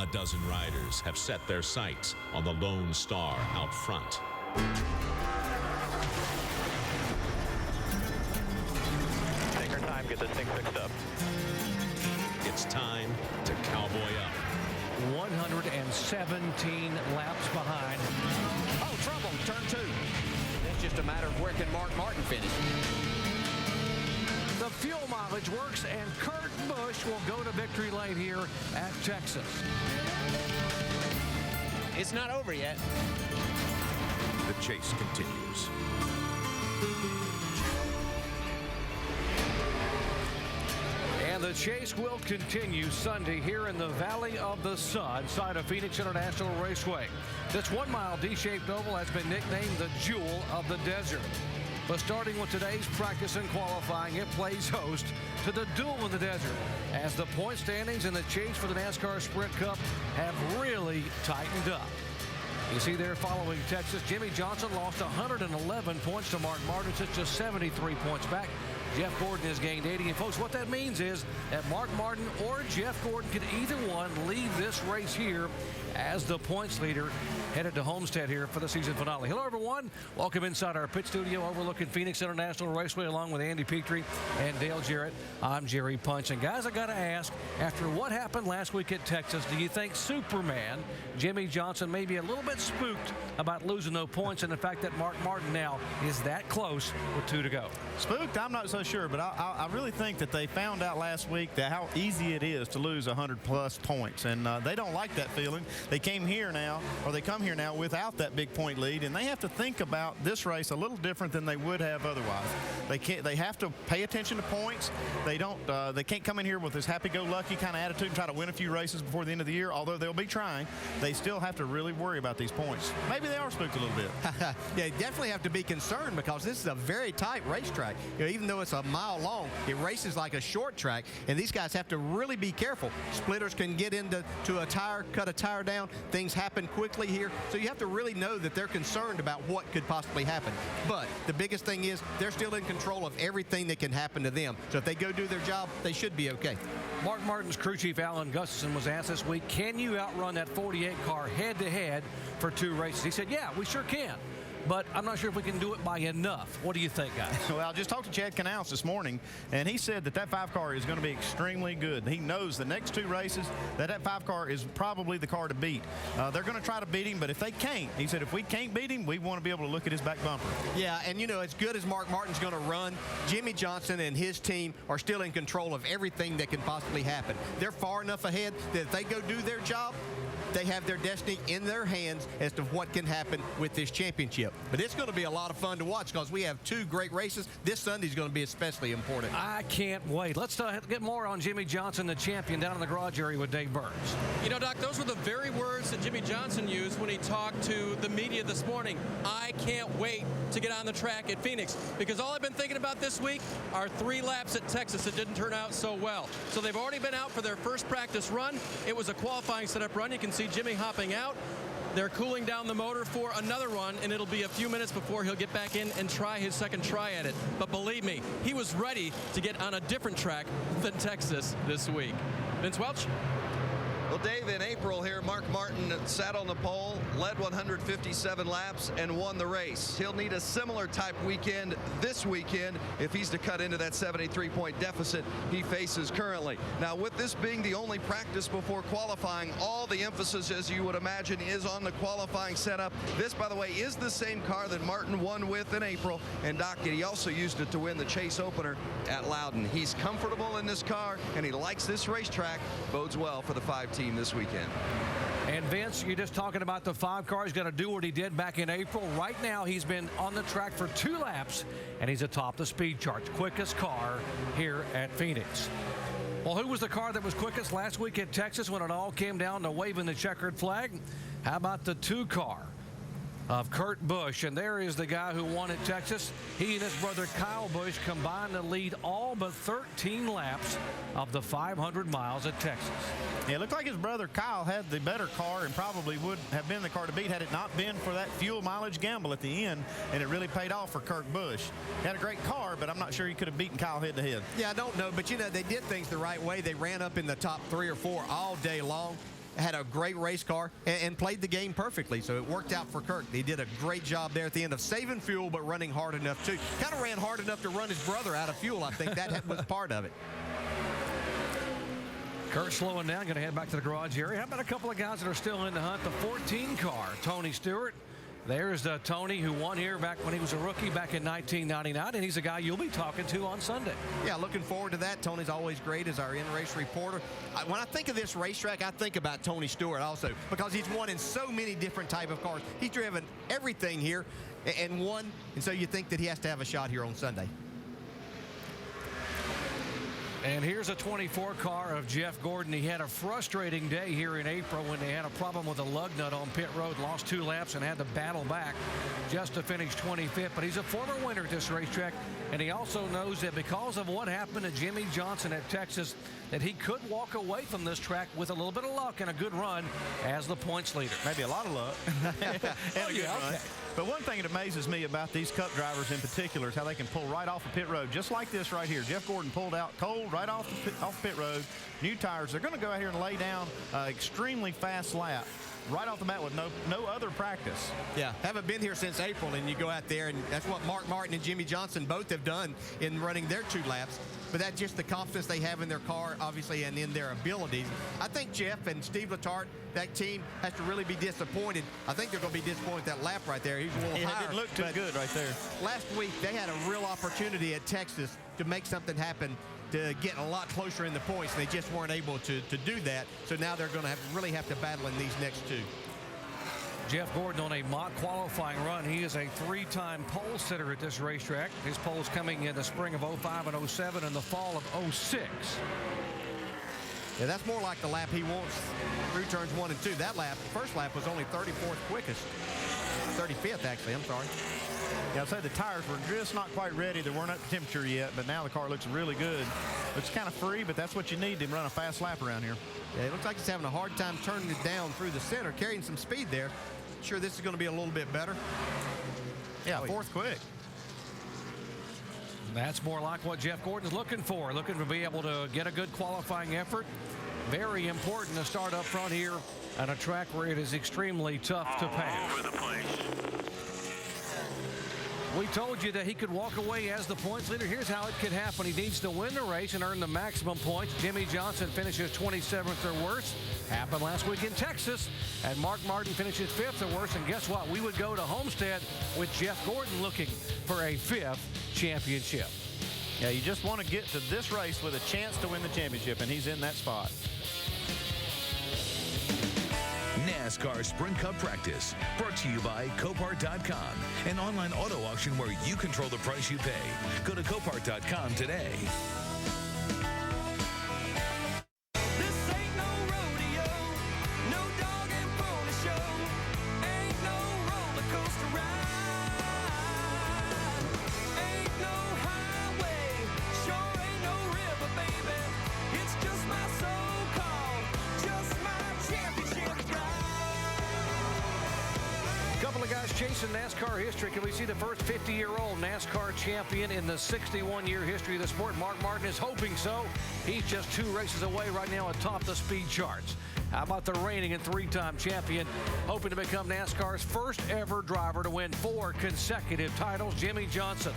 A dozen riders have set their sights on the Lone Star out front. Take our time, get this thing fixed up. It's time to cowboy up. 117 laps behind. Oh, trouble, turn 2. It's just a matter of where can Mark Martin finish. The fuel mileage works, and Kurt Busch will go to victory lane here at Texas. It's not over yet. The chase continues. And the chase will continue Sunday here in the Valley of the Sun, side of Phoenix International Raceway. This 1 mile D-shaped oval has been nicknamed the Jewel of the Desert. But starting with today's practice and qualifying, it plays host to the Duel in the Desert, as the point standings in the chase for the NASCAR Sprint Cup have really tightened up. You see there, following Texas, Jimmie Johnson lost 111 points to Mark Martin, sits just 73 points back. Jeff Gordon has gained 80. And folks, what that means is that Mark Martin or Jeff Gordon could either one leave this race here as the points leader, headed to Homestead here for the season finale. Hello, everyone. Welcome inside our pit studio overlooking Phoenix International Raceway, along with Andy Petrie and Dale Jarrett. I'm Jerry Punch. And guys, I got to ask, after what happened last week at Texas, do you think Superman Jimmie Johnson may be a little bit spooked about losing no points, and the fact that Mark Martin now is that close with 2 to go? Spooked, I'm not so sure, but I really think that they found out last week that how easy it is to lose 100-plus points, and they don't like that feeling. They come here now without that big point lead, and they have to think about this race a little different than they would have otherwise. They have to pay attention to points. They can't come in here with this happy-go-lucky kind of attitude and try to win a few races before the end of the year, although they'll be trying. They still have to really worry about these points. Maybe they are spooked a little bit. They definitely have to be concerned, because this is a very tight racetrack. Even though it's a mile long, it races like a short track, and these guys have to really be careful. Splitters can get into a tire, cut a tire down. Things happen quickly here, so you have to really know that they're concerned about what could possibly happen. But the biggest thing is they're still in control of everything that can happen to them. So if they go do their job, they should be okay. Mark Martin's crew chief Alan Gustafson was asked this week, can you outrun that 48 car head-to-head for 2 races? He said, yeah, we sure can. But I'm not sure if we can do it by enough. What do you think, guys? Well, I just talked to Chad Canals this morning, and he said that 5 car is going to be extremely good. He knows the next 2 races that 5 car is probably the car to beat. They're going to try to beat him, but if they can't, he said, if we can't beat him, we want to be able to look at his back bumper. Yeah, and as good as Mark Martin's going to run, Jimmie Johnson and his team are still in control of everything that can possibly happen. They're far enough ahead that if they go do their job, they have their destiny in their hands as to what can happen with this championship. But it's going to be a lot of fun to watch, because we have 2 great races. This Sunday's going to be especially important. I can't wait. Let's get more on Jimmie Johnson, the champion, down in the garage area with Dave Burns. You know, Doc, those were the very words that Jimmie Johnson used when he talked to the media this morning. I can't wait to get on the track at Phoenix, because all I've been thinking about this week are 3 laps at Texas that didn't turn out so well. So they've already been out for their first practice run. It was a qualifying setup run. You can see Jimmie hopping out. They're cooling down the motor for another run, and it'll be a few minutes before he'll get back in and try his second try at it. But believe me, he was ready to get on a different track than Texas this week. Vince Welch? Well, Dave, in April here, Mark Martin sat on the pole, led 157 laps, and won the race. He'll need a similar type weekend this weekend if he's to cut into that 73-point deficit he faces currently. Now, with this being the only practice before qualifying, all the emphasis, as you would imagine, is on the qualifying setup. This, by the way, is the same car that Martin won with in April, and Doc, he also used it to win the chase opener at Loudon. He's comfortable in this car, and he likes this racetrack. Bodes well for the 5 team this weekend. And Vince, you're just talking about the 5 car. He's going to do what he did back in April. Right now, he's been on the track for 2 laps, and he's atop the speed charts. Quickest car here at Phoenix. Well, who was the car that was quickest last week at Texas when it all came down to waving the checkered flag? How about the 2 car of Kurt Busch? And there is the guy who won at Texas. He and his brother Kyle Busch combined to lead all but 13 laps of the 500 miles at Texas. Yeah, it looked like his brother Kyle had the better car and probably would have been the car to beat had it not been for that fuel mileage gamble at the end, and it really paid off for Kurt Busch. He had a great car, but I'm not sure he could have beaten Kyle head-to-head. Yeah, I don't know, but they did things the right way. They ran up in the top 3 or 4 all day long. had a great race car and played the game perfectly, so it worked out for Kirk. He did a great job there at the end of saving fuel, but running hard enough, too. Kind of ran hard enough to run his brother out of fuel. I think that was part of it. Kurt slowing down, going to head back to the garage area. How about a couple of guys that are still in the hunt? The 14 car, Tony Stewart. There's Tony, who won here back when he was a rookie back in 1999, and he's a guy you'll be talking to on Sunday. Yeah, looking forward to that. Tony's always great as our in-race reporter. When I think of this racetrack, I think about Tony Stewart also, because he's won in so many different type of cars. He's driven everything here and won, and so you think that he has to have a shot here on Sunday. And here's a 24 car of Jeff Gordon. He had a frustrating day here in April when they had a problem with a lug nut on pit road, lost 2 laps and had to battle back just to finish 25th. But he's a former winner at this racetrack, and he also knows that because of what happened to Jimmy Johnson at Texas, that he could walk away from this track with a little bit of luck and a good run as the points leader. Maybe a lot of luck and a good run. Okay. But one thing that amazes me about these Cup drivers in particular is how they can pull right off the pit road, just like this right here. Jeff Gordon pulled out cold right off the pit road. New tires. They're going to go out here and lay down an extremely fast lap right off the bat with no other practice. Yeah, haven't been here since April, and you go out there, and that's what Mark Martin and Jimmy Johnson both have done in running their 2 laps. But that's just the confidence they have in their car, obviously, and in their abilities. I think Jeff and Steve Letarte, that team, has to really be disappointed. I think they're going to be disappointed with that lap right there. He's a little higher. It didn't look too good right there. Last week, they had a real opportunity at Texas to make something happen, to get a lot closer in the points, and they just weren't able to do that. So now they're going to really have to battle in these next 2. Jeff Gordon on a mock qualifying run. He is a 3-time pole sitter at this racetrack. His poles coming in the spring of 05 and 07 and the fall of 06. Yeah, that's more like the lap he wants through turns 1 and 2. That lap, first lap, was only 34th quickest. 35th, actually, I'm sorry. Yeah, I'd say the tires were just not quite ready. They weren't up to temperature yet, but now the car looks really good. Looks kind of free, but that's what you need to run a fast lap around here. Yeah, it looks like he's having a hard time turning it down through the center, carrying some speed there. Sure, this is going to be a little bit better. Yeah, 4th quick. That's more like what Jeff Gordon's looking for, looking to be able to get a good qualifying effort. Very important to start up front here on a track where it is extremely tough to pass. All over the place. We told you that he could walk away as the points leader. Here's how it could happen. He needs to win the race and earn the maximum points. Jimmy Johnson finishes 27th or worse. Happened last week in Texas. And Mark Martin finishes 5th or worse. And guess what? We would go to Homestead with Jeff Gordon looking for a 5th championship. Yeah, you just want to get to this race with a chance to win the championship, and he's in that spot. NASCAR Sprint Cup Practice, brought to you by Copart.com, an online auto auction where you control the price you pay. Go to Copart.com today. This ain't no rodeo, no dog and pony show, ain't no roller coaster ride, ain't no highway, sure ain't no river, baby, it's just my so-called, just my championship ride. Couple of guys chasing NASCAR history. Can we see the first 50-year-old NASCAR champion in the 61-year history of the sport? Mark Martin is hoping so. He's just 2 races away right now atop the speed charts. How about the reigning and 3-time champion, hoping to become NASCAR's first ever driver to win 4 consecutive titles, Jimmy Johnson.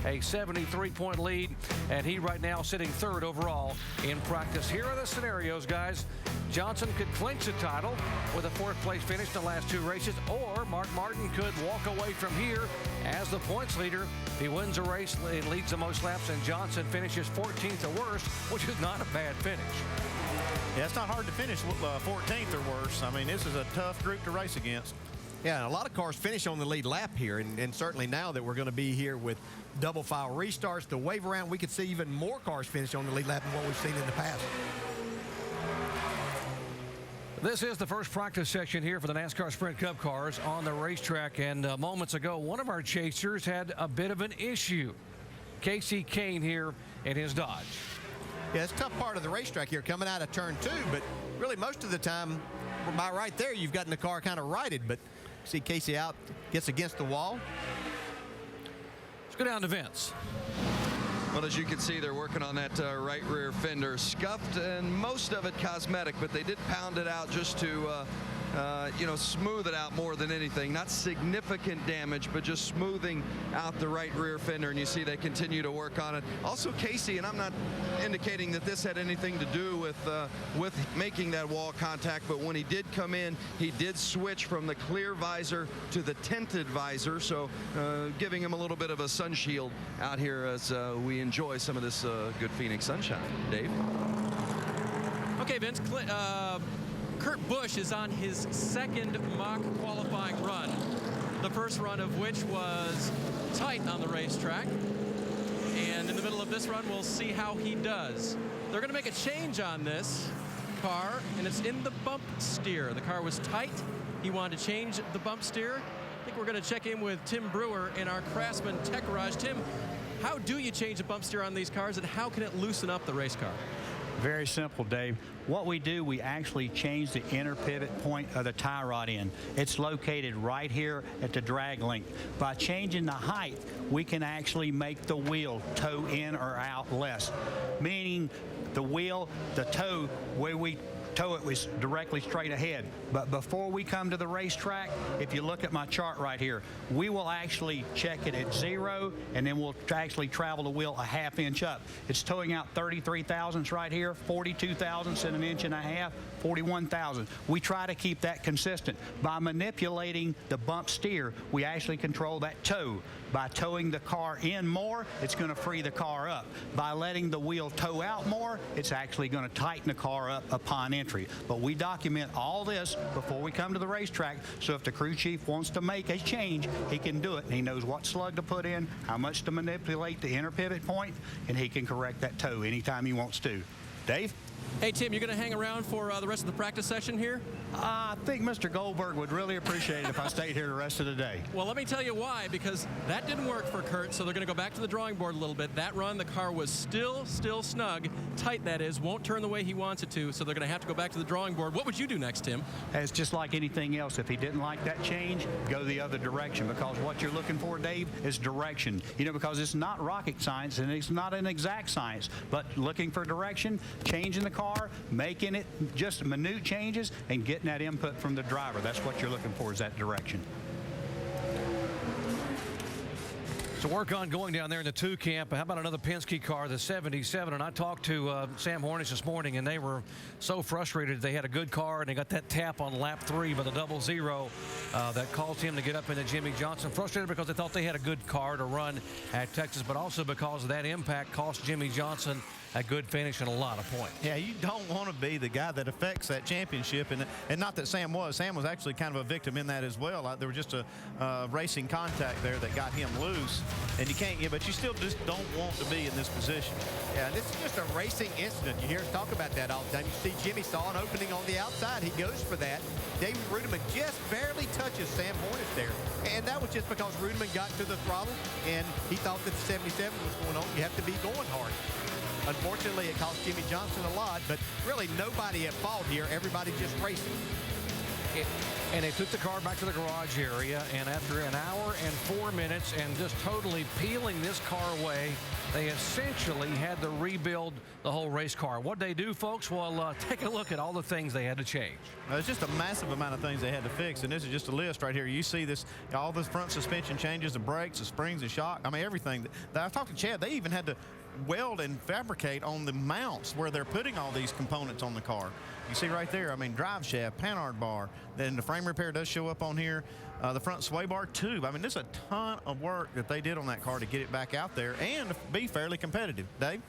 A 73-point lead, and he right now sitting 3rd overall in practice. Here are the scenarios, guys. Johnson could clinch the title with a 4th place finish in the last 2 races, or Mark Martin could walk away from here as the points leader. He wins a race and leads the most laps, and Johnson finishes 14th or worse, which is not a bad finish. Yeah, it's not hard to finish 14th or worse. I mean, this is a tough group to race against. Yeah, a lot of cars finish on the lead lap here, and certainly now that we're going to be here with double file restarts, the wave around, we could see even more cars finish on the lead lap than what we've seen in the past. This is the first practice session here for the NASCAR Sprint Cup cars on the racetrack, and moments ago, one of our chasers had a bit of an issue. Casey Kane here in his Dodge. Yeah, it's a tough part of the racetrack here, coming out of turn 2, but really most of the time, by right there, you've gotten the car kind of righted, but see Casey out, gets against the wall. Let's go down to Vince. Well, as you can see, they're working on that right rear fender. Scuffed and most of it cosmetic, but they did pound it out just to smooth it out more than anything. Not significant damage, but just smoothing out the right rear fender. And you see they continue to work on it. Also, Casey, and I'm not indicating that this had anything to do with making that wall contact, but when he did come in, he did switch from the clear visor to the tinted visor, so giving him a little bit of a sun shield out here as we enjoy some of this good Phoenix sunshine. Dave? Okay, Vince. Kurt Busch is on his second mock qualifying run, the first run of which was tight on the racetrack. And in the middle of this run, we'll see how he does. They're going to make a change on this car, and it's in the bump steer. The car was tight. He wanted to change the bump steer. I think we're going to check in with Tim Brewer in our Craftsman Tech Garage. Tim, how do you change the bump steer on these cars, and how can it loosen up the race car? Very simple, Dave. What we do, we actually change the inner pivot point of the tie rod in. It's located right here at the drag link. By changing the height, we can actually make the wheel toe in or out less, meaning the wheel, the toe, where we tow it was directly straight ahead. But before we come to the racetrack, if you look at my chart right here, we will actually check it at 0, and then we'll actually travel the wheel a ½ inch up. It's towing out 33 thousandths right here, 42 thousandths in an inch and a half, 41 thousandths. We try to keep that consistent. By manipulating the bump steer, we actually control that toe. By towing the car in more, it's going to free the car up. By letting the wheel tow out more, it's actually going to tighten the car up upon entry. But we document all this before we come to the racetrack, so if the crew chief wants to make a change, he can do it. And he knows what slug to put in, how much to manipulate the inner pivot point, and he can correct that toe anytime he wants to. Dave? Hey, Tim, you're going to hang around for the rest of the practice session here? I think Mr. Goldberg would really appreciate it if I stayed here the rest of the day. Well, let me tell you why, because that didn't work for Kurt, so they're going to go back to the drawing board a little bit. That run, the car was still snug, tight that is, won't turn the way he wants it to, so they're going to have to go back to the drawing board. What would you do next, Tim? It's just like anything else. If he didn't like that change, go the other direction, because what you're looking for, Dave, is direction. You know, because it's not rocket science and it's not an exact science, but looking for direction, changing the car, making it just minute changes, and getting that input from the driver. That's what you're looking for, is that direction. So work on going down there in the 2 camp. How about another Penske car, the 77? And I talked to Sam Hornish this morning, and they were so frustrated. They had a good car, and they got that tap on lap 3 by the 00 that caused him to get up into Jimmy Johnson. Frustrated because they thought they had a good car to run at Texas, but also because that impact cost Jimmy Johnson a good finish and a lot of points. Yeah, you don't want to be the guy that affects that championship, and not that Sam was. Sam was actually kind of a victim in that as well. There was just a racing contact there that got him loose, and you can't get, but you still just don't want to be in this position. Yeah, this is just a racing incident. You hear us talk about that all the time. You see Jimmy saw an opening on the outside. He goes for that. David Rudiman just barely touches Sam Hornish there. And that was just because Rudiman got to the throttle, and he thought that the 77 was going on. You have to be going hard. Unfortunately, it cost Jimmy Johnson a lot, but really nobody at fault here. Everybody just racing. And they took the car back to the garage area, and after an hour and 4 minutes and just totally peeling this car away, they essentially had to rebuild the whole race car. What'd they do, folks? Well, take a look at all the things they had to change. It's just a massive amount of things they had to fix, and this is just a list right here. You see this, all the front suspension changes, the brakes, the springs, the shock. I mean, everything. I talked to Chad. They even had to weld and fabricate on the mounts where they're putting all these components on the car. You see right there, I mean, drive shaft, panhard bar, then the frame repair does show up on here. The front sway bar tube. I mean, there's a ton of work that they did on that car to get it back out there and be fairly competitive. Dave?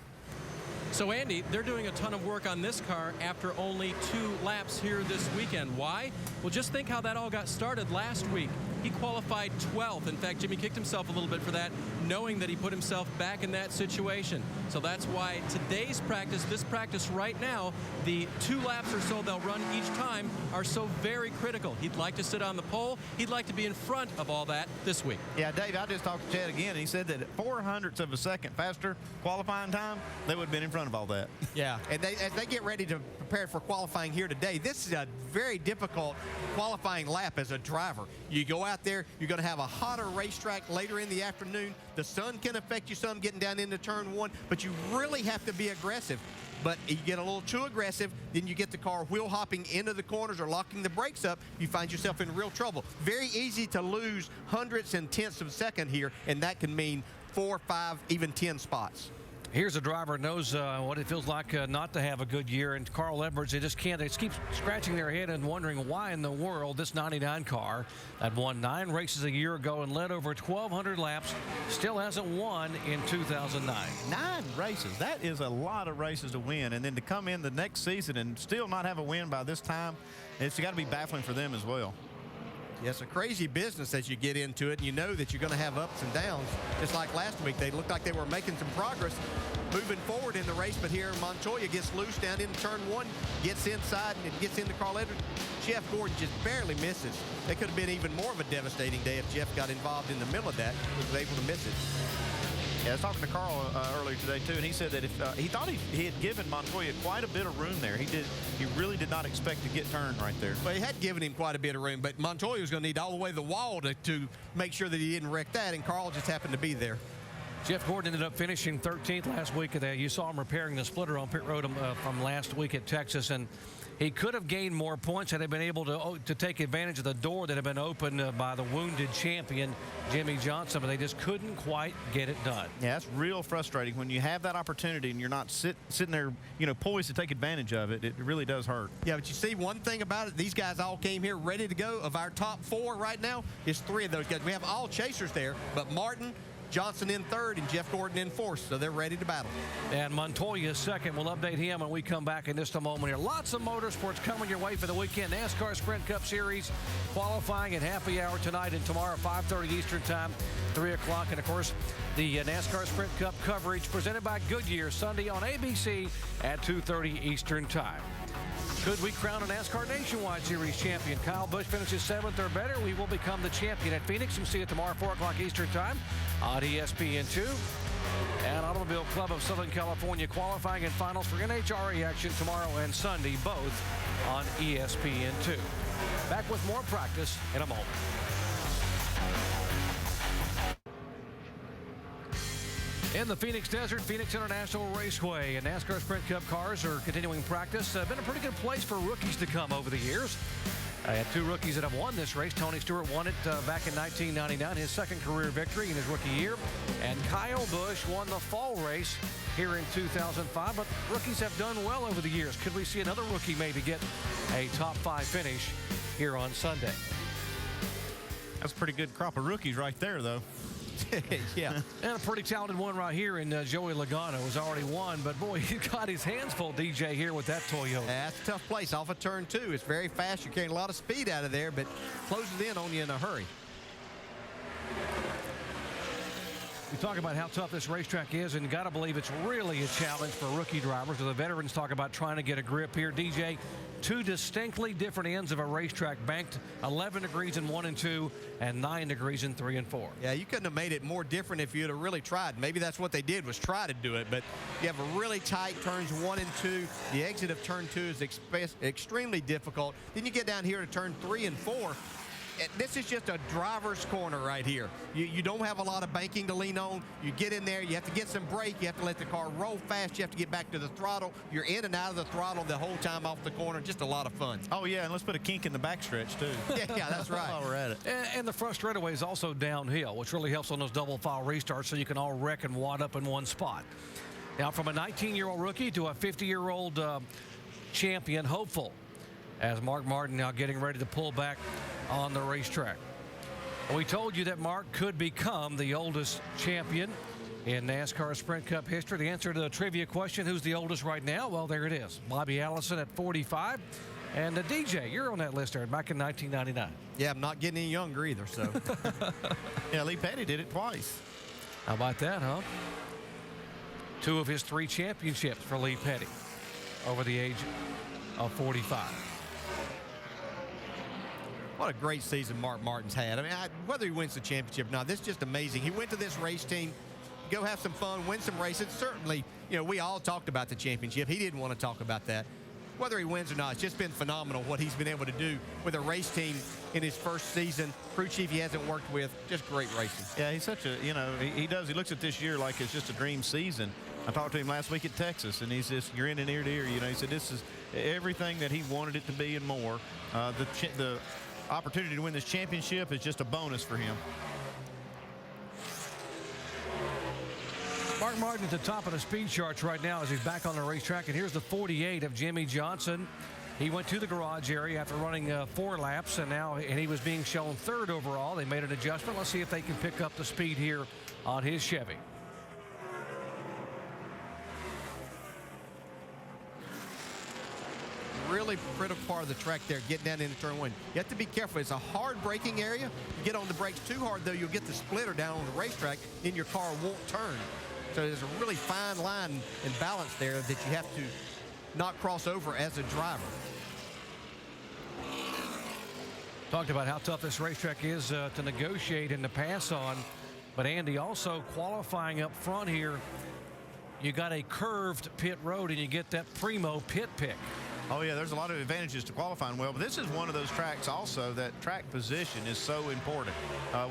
So, Andy, they're doing a ton of work on this car after only 2 laps here this weekend. Why? Well, just think how that all got started last week. He qualified 12th. In fact, Jimmy kicked himself a little bit for that, knowing that he put himself back in that situation. So that's why today's practice, this practice right now, the 2 laps or so they'll run each time, are so very critical. He'd like to sit on the pole. He'd like to be in front of all that this week. Yeah, Dave, I just talked to Chad again, and he said that at 0.04 of a second faster qualifying time, they would have been in front of all that. Yeah, and as they get ready to prepare for qualifying here today, this is a very difficult qualifying lap as a driver. You go out there, you're going to have a hotter racetrack later in the afternoon. The sun can affect you some getting down into turn 1, but you really have to be aggressive. But you get a little too aggressive, then you get the car wheel hopping into the corners or locking the brakes up, you find yourself in real trouble. Very easy to lose hundredths and tenths of a second here, and that can mean 4, 5, even 10 spots. Here's a driver who knows what it feels like not to have a good year, and Carl Edwards, they just can't. They just keep scratching their head and wondering why in the world this 99 car that won 9 races a year ago and led over 1,200 laps still hasn't won in 2009. 9 races. That is a lot of races to win, and then to come in the next season and still not have a win by this time, it's got to be baffling for them as well. Yeah, it's a crazy business as you get into it, and you know that you're going to have ups and downs. Just like last week, they looked like they were making some progress moving forward in the race, but here Montoya gets loose down into turn 1, gets inside, and gets into Carl Edwards. Jeff Gordon just barely misses. That could have been even more of a devastating day if Jeff got involved in the middle of that, was able to miss it. Yeah, I was talking to Carl earlier today, too, and he said that if he thought he had given Montoya quite a bit of room there. He really did not expect to get turned right there. Well, he had given him quite a bit of room, but Montoya was going to need all the way to the wall to make sure that he didn't wreck that, and Carl just happened to be there. Jeff Gordon ended up finishing 13th last week. You saw him repairing the splitter on pit road from last week at Texas, and he could have gained more points had they been able to take advantage of the door that had been opened by the wounded champion, Jimmy Johnson, but they just couldn't quite get it done. Yeah, that's real frustrating when you have that opportunity and you're not sitting there, poised to take advantage of it. It really does hurt. Yeah, but you see one thing about it, these guys all came here ready to go. Of our top 4 right now, it's 3 of those guys. We have all chasers there, but Martin, Johnson in 3rd, and Jeff Gordon in 4th, so they're ready to battle. And Montoya is 2nd. We'll update him when we come back in just a moment here. Lots of motorsports coming your way for the weekend. NASCAR Sprint Cup Series qualifying at happy hour tonight and tomorrow, 5:30 Eastern Time, 3 o'clock. And, of course, the NASCAR Sprint Cup coverage presented by Goodyear Sunday on ABC at 2:30 Eastern Time. Could we crown a NASCAR Nationwide Series champion? Kyle Busch finishes 7th or better. We will become the champion at Phoenix. You'll see it tomorrow, 4 o'clock Eastern Time on ESPN2. And Automobile Club of Southern California qualifying and finals for NHRA action tomorrow and Sunday, both on ESPN2. Back with more practice in a moment. In the Phoenix Desert, Phoenix International Raceway and NASCAR Sprint Cup cars are continuing practice. Been a pretty good place for rookies to come over the years. I had 2 rookies that have won this race. Tony Stewart won it back in 1999, his 2nd career victory in his rookie year. And Kyle Busch won the fall race here in 2005. But rookies have done well over the years. Could we see another rookie maybe get a top 5 finish here on Sunday? That's a pretty good crop of rookies right there, though. Yeah. And a pretty talented one right here in Joey Logano has already won, but boy, he's got his hands full, DJ, here with that Toyota. That's a tough place off of turn 2. It's very fast. You're carrying a lot of speed out of there, but closes in on you in a hurry. We talk about how tough this racetrack is, and you got to believe it's really a challenge for rookie drivers. The veterans talk about trying to get a grip here. DJ, 2 distinctly different ends of a racetrack, banked 11 degrees in 1 and 2 and 9 degrees in 3 and 4. Yeah, you couldn't have made it more different if you'd have really tried. Maybe that's what they did, was try to do it, but you have a really tight turns 1 and 2. The exit of turn 2 is extremely difficult. Then you get down here to turn 3 and 4. This is just a driver's corner right here. You don't have a lot of banking to lean on. You get in there, you have to get some brake, you have to let the car roll fast, you have to get back to the throttle. You're in and out of the throttle the whole time off the corner. Just a lot of fun. Oh, yeah, and let's put a kink in the backstretch, too. Yeah, that's right. While we're at it. And the front straightaway is also downhill, which really helps on those double file restarts so you can all wreck and wad up in one spot. Now, from a 19-year-old rookie to a 50-year-old champion hopeful, as Mark Martin now getting ready to pull back on the racetrack. We told you that Mark could become the oldest champion in NASCAR Sprint Cup history. The answer to the trivia question, who's the oldest right now? Well, there it is. Bobby Allison at 45. And the DJ, you're on that list there back in 1999. Yeah, I'm not getting any younger either, so. Yeah, Lee Petty did it twice. How about that, huh? 2 of his 3 championships for Lee Petty over the age of 45. What a great season Mark Martin's had. I mean, whether he wins the championship or not, this is just amazing. He went to this race team, go have some fun, win some races. Certainly, we all talked about the championship. He didn't want to talk about that. Whether he wins or not, it's just been phenomenal what he's been able to do with a race team in his first season. Crew chief he hasn't worked with, just great racing. Yeah, he's such a, he looks at this year like it's just a dream season. I talked to him last week at Texas, and he's just grinning ear to ear. He said this is everything that he wanted it to be and more. The opportunity to win this championship is just a bonus for him. Mark Martin at the top of the speed charts right now as he's back on the racetrack. And here's the 48 of Jimmy Johnson. He went to the garage area after running 4 laps, and he was being shown 3rd overall. They made an adjustment. Let's see if they can pick up the speed here on his Chevy. Really critical part of the track there, getting down into turn 1. You have to be careful. It's a hard braking area. You get on the brakes too hard, though, you'll get the splitter down on the racetrack, then your car won't turn. So there's a really fine line and balance there that you have to not cross over as a driver. Talked about how tough this racetrack is to negotiate and to pass on. But Andy, also qualifying up front here, you got a curved pit road and you get that primo pit pick. Oh, yeah, there's a lot of advantages to qualifying well, but this is one of those tracks also that track position is so important.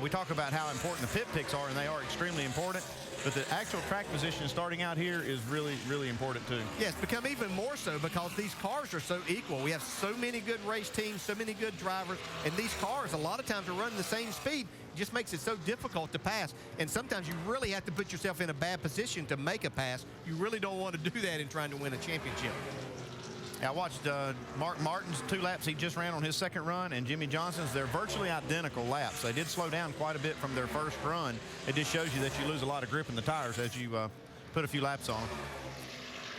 We talk about how important the pit picks are, and they are extremely important, but the actual track position starting out here is really, really important too. Yes, become even more so because these cars are so equal. We have so many good race teams, so many good drivers, and these cars a lot of times are running the same speed. It just makes it so difficult to pass, and sometimes you really have to put yourself in a bad position to make a pass. You really don't want to do that in trying to win a championship. I watched Mark Martin's 2 laps he just ran on his second run, and Jimmy Johnson's. They're virtually identical laps. They did slow down quite a bit from their first run. It just shows you that you lose a lot of grip in the tires as you put a few laps on them.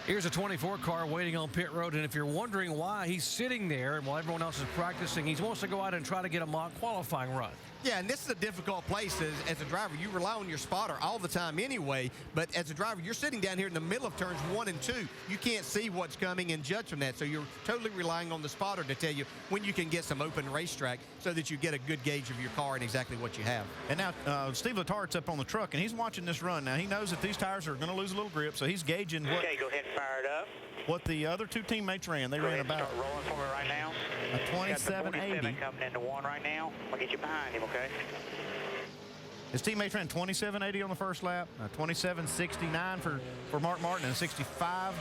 Here's a 24 car waiting on pit road, and if you're wondering why he's sitting there while everyone else is practicing, he wants to go out and try to get a mock qualifying run. Yeah, and this is a difficult place as a driver. You rely on your spotter all the time anyway, but as a driver, you're sitting down here in the middle of turns 1 and 2. You can't see what's coming and judge from that, so you're totally relying on the spotter to tell you when you can get some open racetrack so that you get a good gauge of your car and exactly what you have. And now Steve Letart's up on the truck, and he's watching this run. Now, he knows that these tires are going to lose a little grip, so he's gauging what... Okay, go ahead and fire it up. What the other 2 teammates ran. They ran about... Start rolling for me right now. A 2780. Coming into 1 right now. I'll get you behind him, okay? His teammates ran 2780 on the first lap, 2769 for Mark Martin, and 65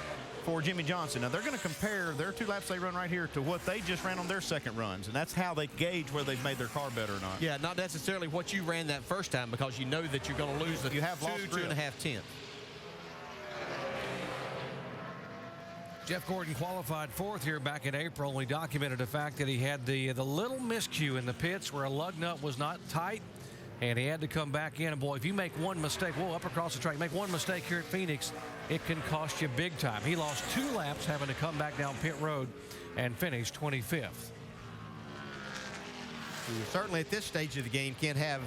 for Jimmy Johnson. Now, they're going to compare their 2 laps they run right here to what they just ran on their second runs, and that's how they gauge whether they've made their car better or not. Yeah, not necessarily what you ran that first time, because you know that you're going to lose the 2.5 tenths. Jeff Gordon qualified 4th here back in April. We documented the fact that he had the little miscue in the pits where a lug nut was not tight, and he had to come back in. And boy, if you make one mistake, up across the track, make one mistake here at Phoenix, it can cost you big time. He lost 2 laps having to come back down pit road and finish 25th. Certainly at this stage of the game can't have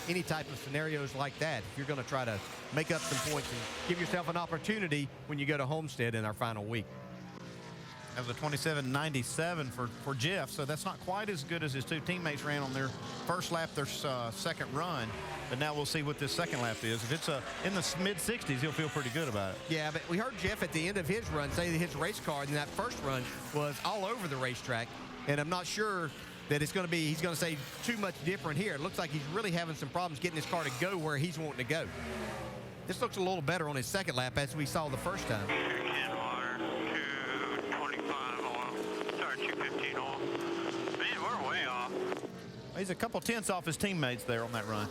any type of scenarios like that if you're going to try to make up some points and give yourself an opportunity when you go to Homestead in our final week. That was a 27.97 for Jeff, so that's not quite as good as his 2 teammates ran on their first lap, their second run. But now we'll see what this second lap is. If it's in the mid-60s, he'll feel pretty good about it. Yeah, but we heard Jeff at the end of his run say that his race car in that first run was all over the racetrack, and I'm not sure that he's going to say too much different here. It looks like he's really having some problems getting his car to go where he's wanting to go. This looks a little better on his second lap as we saw the first time. 225 oil. Start 215 oil. Man, we're way off. He's a couple tenths off his teammates there on that run.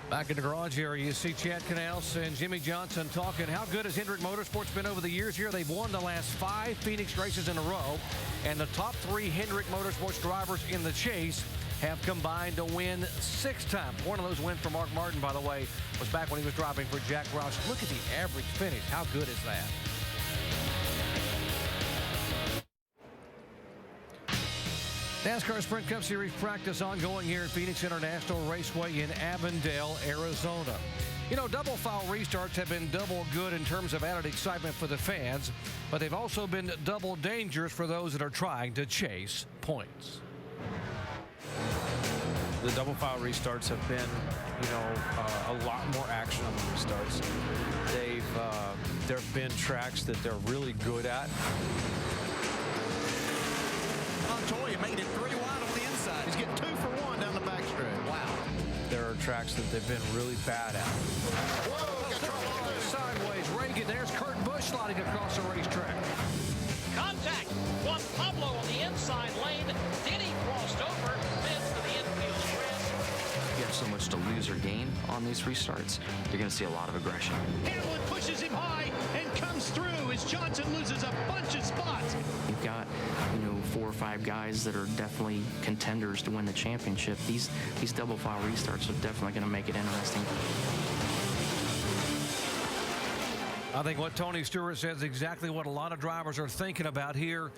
Back in the garage area, you see Chad Canals and Jimmy Johnson talking. How good has Hendrick Motorsports been over the years here? They've won the last 5 Phoenix races in a row, and the top 3 Hendrick Motorsports drivers in the chase have combined to win 6 times. One of those wins for Mark Martin, by the way, was back when he was driving for Jack Roush. Look at the average finish. How good is that? NASCAR Sprint Cup Series practice ongoing here at Phoenix International Raceway in Avondale, Arizona. You know, double foul restarts have been double good in terms of added excitement for the fans, but they've also been double dangerous for those that are trying to chase points. The double foul restarts have been, you know, a lot more action on the restarts. There have been tracks that they're really good at. Montoya made it 3 wide on the inside. He's getting 2 for 1 down the backstretch. Wow. There are tracks that they've been really bad at. Sideways, Reagan. There's Kurt Busch sliding across the racetrack. Contact. Juan Pablo on the inside lane. Denny crossed over. Missed for the infield press. You have so much to lose or gain on these restarts. You're going to see a lot of aggression. Hamlin pushes him high and comes through as Johnson loses a bunch of spots. You've got, you know, 4 or 5 guys that are definitely contenders to win the championship. These double file restarts are definitely going to make it interesting. I think what Tony Stewart says is exactly what a lot of drivers are thinking about here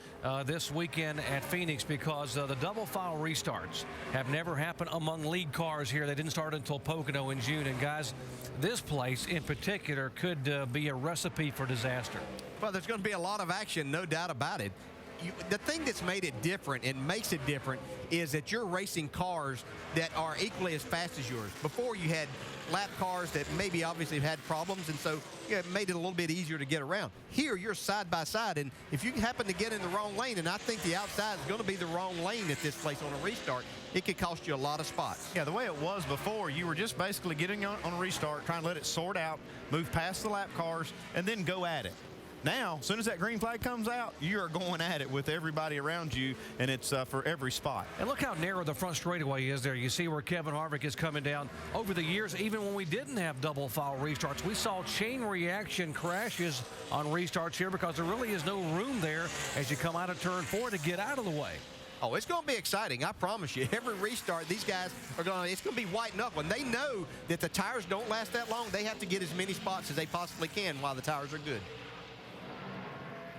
this weekend at Phoenix, because the double file restarts have never happened among league cars here. They didn't start until Pocono in June. And guys, this place in particular could be a recipe for disaster. Well, there's going to be a lot of action, no doubt about it. The thing that's made it different and makes it different is that you're racing cars that are equally as fast as yours. Before, you had lap cars that maybe obviously had problems, and so it made it a little bit easier to get around. Here, you're side by side, and if you happen to get in the wrong lane, and I think the outside is going to be the wrong lane at this place on a restart, it could cost you a lot of spots. Yeah, the way it was before, you were just basically getting on a restart, trying to let it sort out, move past the lap cars, and then go at it. Now, as soon as that green flag comes out, you are going at it with everybody around you, and it's for every spot. And look how narrow the front straightaway is there. You see where Kevin Harvick is coming down. Over the years, even when we didn't have double foul restarts, we saw chain reaction crashes on restarts here because there really is no room there as you come out of turn 4 to get out of the way. Oh, it's going to be exciting, I promise you. Every restart, these guys are going to, it's going to be white knuckling. They know that the tires don't last that long. They have to get as many spots as they possibly can while the tires are good.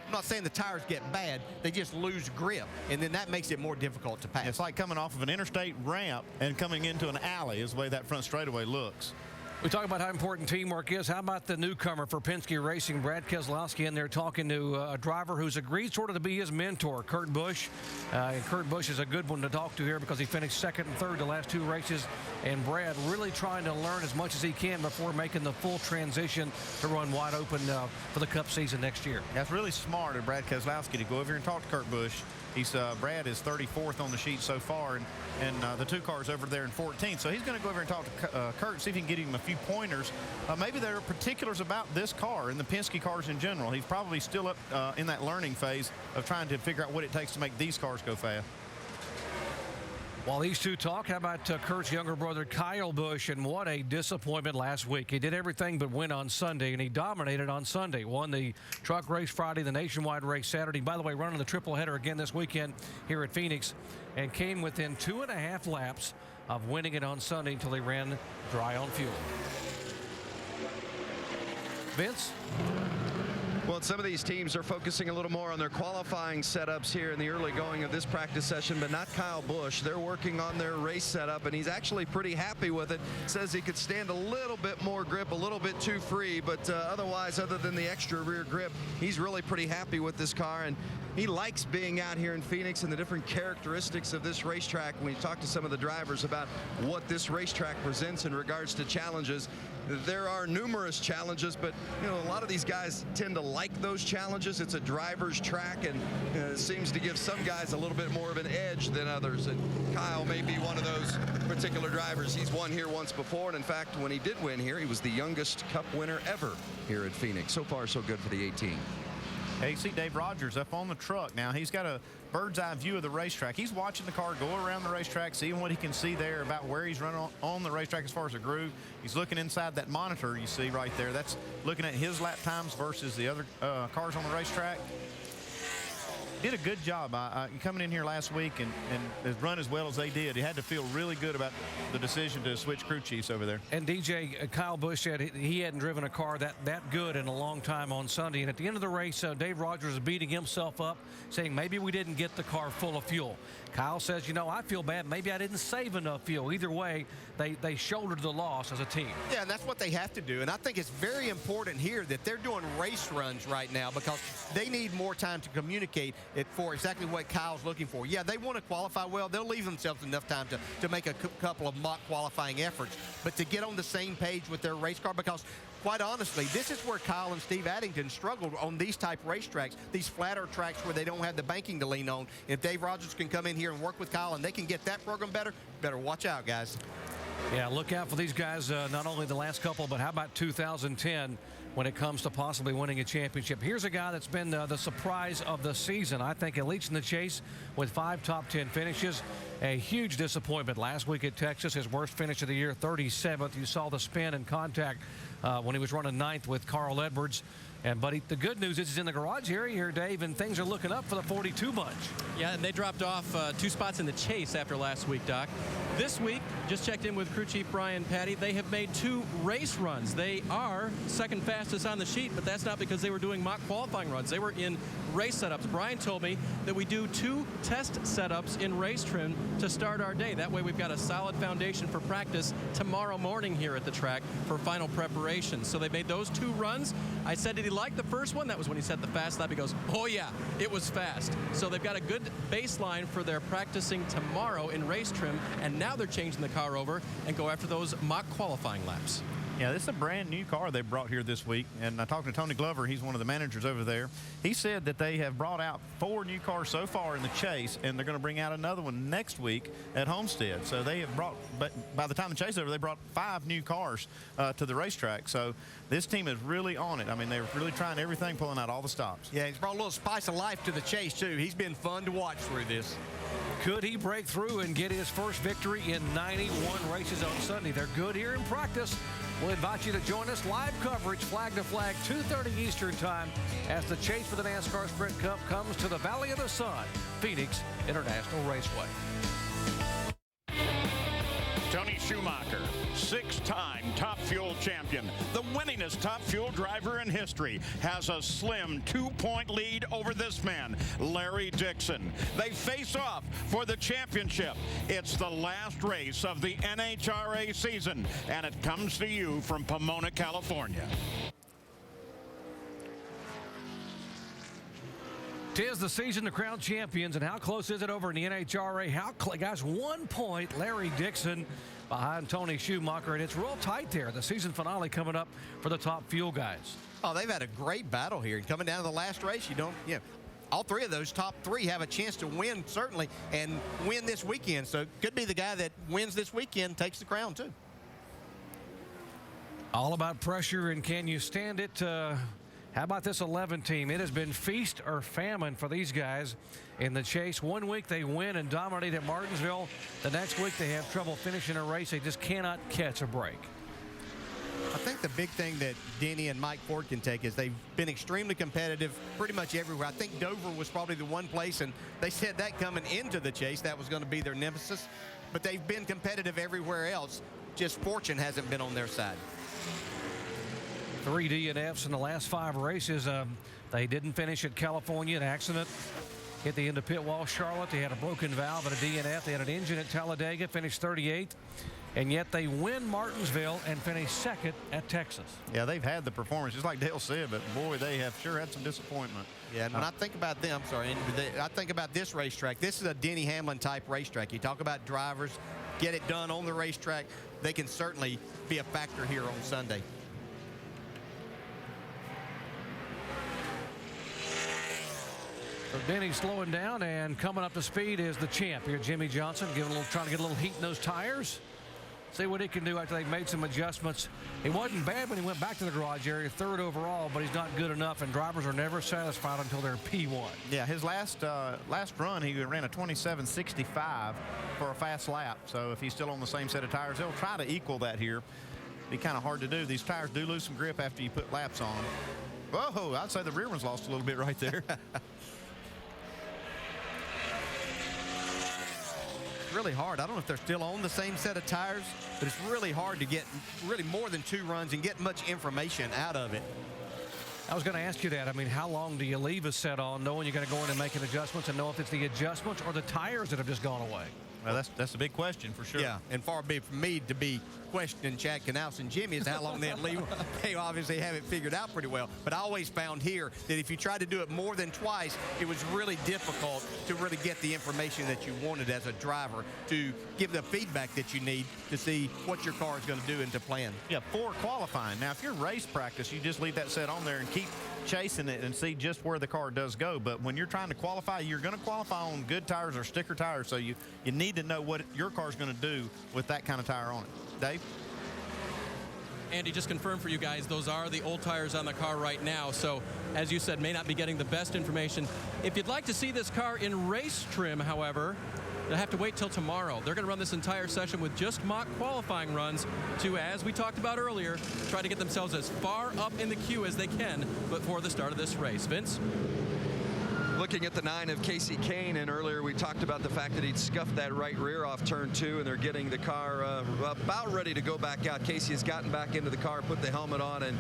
I'm not saying the tires get bad, they just lose grip, and then that makes it more difficult to pass. It's like coming off of an interstate ramp and coming into an alley is the way that front straightaway looks. We talk about how important teamwork is. How about the newcomer for Penske Racing, Brad Keselowski, in there talking to a driver who's agreed sort of to be his mentor, Kurt Busch. And Kurt Busch is a good one to talk to here because he finished 2nd and 3rd the last 2 races. And Brad really trying to learn as much as he can before making the full transition to run wide open for the Cup season next year. That's really smart of Brad Keselowski to go over here and talk to Kurt Busch. Brad is 34th on the sheet so far, and the 2 cars over there in 14th. So he's going to go over and talk to Kurt, see if he can get him a few pointers. Maybe there are particulars about this car and the Penske cars in general. He's probably still up in that learning phase of trying to figure out what it takes to make these cars go fast. While these two talk, how about Kurt's younger brother, Kyle Busch, and what a disappointment last week. He did everything but win on Sunday, and he dominated on Sunday. Won the truck race Friday, the nationwide race Saturday. By the way, running the triple header again this weekend here at Phoenix, and came within 2.5 laps of winning it on Sunday until he ran dry on fuel. Vince? Well, some of these teams are focusing a little more on their qualifying setups here in the early going of this practice session, but not Kyle Busch. They're working on their race setup, and he's actually pretty happy with it. Says he could stand a little bit more grip, a little bit too free, but otherwise, other than the extra rear grip, he's really pretty happy with this car, and he likes being out here in Phoenix and the different characteristics of this racetrack. When you talk to some of the drivers about what this racetrack presents in regards to challenges, there are numerous challenges, but you know, a lot of these guys tend to like those challenges. It's a driver's track, and it seems to give some guys a little bit more of an edge than others, and Kyle may be one of those particular drivers. He's won here once before, and in fact, when he did win here, he was the youngest Cup winner ever here at Phoenix. So far, so good for the 18. Hey, you see Dave Rogers up on the truck now. He's got a bird's eye view of the racetrack. He's watching the car go around the racetrack, seeing what he can see there about where he's running on the racetrack as far as a groove. He's looking inside that monitor you see right there. That's looking at his lap times versus the other cars on the racetrack. did a good job. Coming in here last week and run as well as they did, he had to feel really good about the decision to switch crew chiefs over there. And DJ, Kyle Busch said he hadn't driven a car that good in a long time on Sunday. And at the end of the race, Dave Rogers is beating himself up, saying maybe we didn't get the car full of fuel. Kyle says, you know, I feel bad. Maybe I didn't save enough fuel. Either way, they shouldered the loss as a team. Yeah, and that's what they have to do. And I think it's very important here that they're doing race runs right now because they need more time to communicate it for exactly what Kyle's looking for. Yeah, they want to qualify well. They'll leave themselves enough time to make a couple of mock qualifying efforts. But to get on the same page with their race car, because quite honestly, this is where Kyle and Steve Addington struggled on these type racetracks, these flatter tracks where they don't have the banking to lean on. If Dave Rogers can come in here and work with Kyle and they can get that program better, better watch out, guys. Yeah, look out for these guys, not only the last couple, but how about 2010 when it comes to possibly winning a championship. Here's a guy that's been the surprise of the season, I think, at least in the chase with 5 top 10 finishes. A huge disappointment last week at Texas, his worst finish of the year, 37th. You saw the spin and contact when he was running 9th with Carl Edwards. But the good news is he's in the garage area here, Dave, and things are looking up for the 42 bunch. Yeah, and they dropped off 2 spots in the chase after last week, Doc. This week, just checked in with crew chief Brian Patty, they have made 2 race runs. They are second fastest on the sheet, but that's not because they were doing mock qualifying runs. They were in race setups. Brian told me that we do 2 test setups in race trim to start our day. That way we've got a solid foundation for practice tomorrow morning here at the track for final preparation. So they made those 2 runs. I said, did he like the first one? That was when he set the fast lap. He goes, oh yeah, it was fast. So they've got a good baseline for their practicing tomorrow in race trim, and now they're changing the car over and go after those mock qualifying laps. Yeah, this is a brand new car they brought here this week, and I talked to Tony Glover. He's one of the managers over there. He said that they have brought out 4 new cars so far in the chase, and they're going to bring out another one next week at Homestead. So they have brought, but by the time the chase is over, they brought 5 new cars to the racetrack. So this team is really on it. I mean, they're really trying everything, pulling out all the stops. Yeah, he's brought a little spice of life to the chase, too. He's been fun to watch through this. Could he break through and get his first victory in 91 races on Sunday? They're good here in practice. We'll invite you to join us. Live coverage, flag to flag, 2:30 Eastern time, as the chase for the NASCAR Sprint Cup comes to the Valley of the Sun, Phoenix International Raceway. Tony Schumacher, 6-time Top Fuel champion, the winningest Top Fuel driver in history, has a slim 2-point lead over this man, Larry Dixon. They face off for the championship. It's the last race of the NHRA season, and it comes to you from Pomona, California. 'Tis the season to crown champions, and how close is it over in the NHRA? Guys, 1 point, Larry Dixon behind Tony Schumacher, and it's real tight there. The season finale coming up for the Top Fuel guys. Oh, they've had a great battle here. Coming down to the last race, all 3 of those top 3 have a chance to win, certainly, and win this weekend. So it could be the guy that wins this weekend takes the crown, too. All about pressure, and can you stand it? How about this 11 team? It has been feast or famine for these guys in the chase. 1 week they win and dominate at Martinsville. The next week they have trouble finishing a race. They just cannot catch a break. I think the big thing that Denny and Mike Ford can take is they've been extremely competitive pretty much everywhere. I think Dover was probably the one place, and they said that coming into the chase, that was going to be their nemesis. But they've been competitive everywhere else. Just fortune hasn't been on their side. 3 DNFs in the last 5 races. They didn't finish at California. An accident hit the end of pit wall. Charlotte, they had a broken valve and a DNF. They had an engine at Talladega, finished 38th. And yet they win Martinsville and finish 2nd at Texas. Yeah, they've had the performance, just like Dale said, but boy, they have sure had some disappointment. Yeah, and when I think about them, I think about this racetrack. This is a Denny Hamlin type racetrack. You talk about drivers, get it done on the racetrack. They can certainly be a factor here on Sunday. So Denny's slowing down, and coming up to speed is the champ here, Jimmy Johnson, trying to get a little heat in those tires. See what he can do after they've made some adjustments. He wasn't bad when he went back to the garage area, 3rd overall, but he's not good enough, and drivers are never satisfied until they're P1. Yeah, his last run, he ran a 27.65 for a fast lap. So if he's still on the same set of tires, they'll try to equal that here. Be kind of hard to do. These tires do lose some grip after you put laps on. Whoa, I'd say the rear one's lost a little bit right there. really hard. I don't know if they're still on the same set of tires, but it's really hard to get really more than 2 runs and get much information out of it. I was going to ask you that. I mean, how long do you leave a set on knowing you're going to go in and make an adjustments and know if it's the adjustments or the tires that have just gone away? Well, that's a big question for sure. Yeah, and far be it from me to be questioning Chad Knaus and Jimmy as how long they'll leave. They obviously have it figured out pretty well. But I always found here that if you try to do it more than twice, it was really difficult to really get the information that you wanted as a driver to give the feedback that you need to see what your car is going to do and to plan. Yeah, for qualifying. Now, if you're race practice, you just leave that set on there and keep chasing it and see just where the car does go. But when you're trying to qualify, you're going to qualify on good tires or sticker tires, so you need to know what your car's going to do with that kind of tire on it. Dave? Andy, just confirm for you guys, those are the old tires on the car right now. So, as you said, may not be getting the best information. If you'd like to see this car in race trim, however, you'll have to wait till tomorrow. They're going to run this entire session with just mock qualifying runs to, as we talked about earlier, try to get themselves as far up in the queue as they can before the start of this race. Vince? Looking at the 9 of Casey Kane, and earlier we talked about the fact that he'd scuffed that right rear off turn 2, and they're getting the car about ready to go back out. Casey has gotten back into the car, put the helmet on, and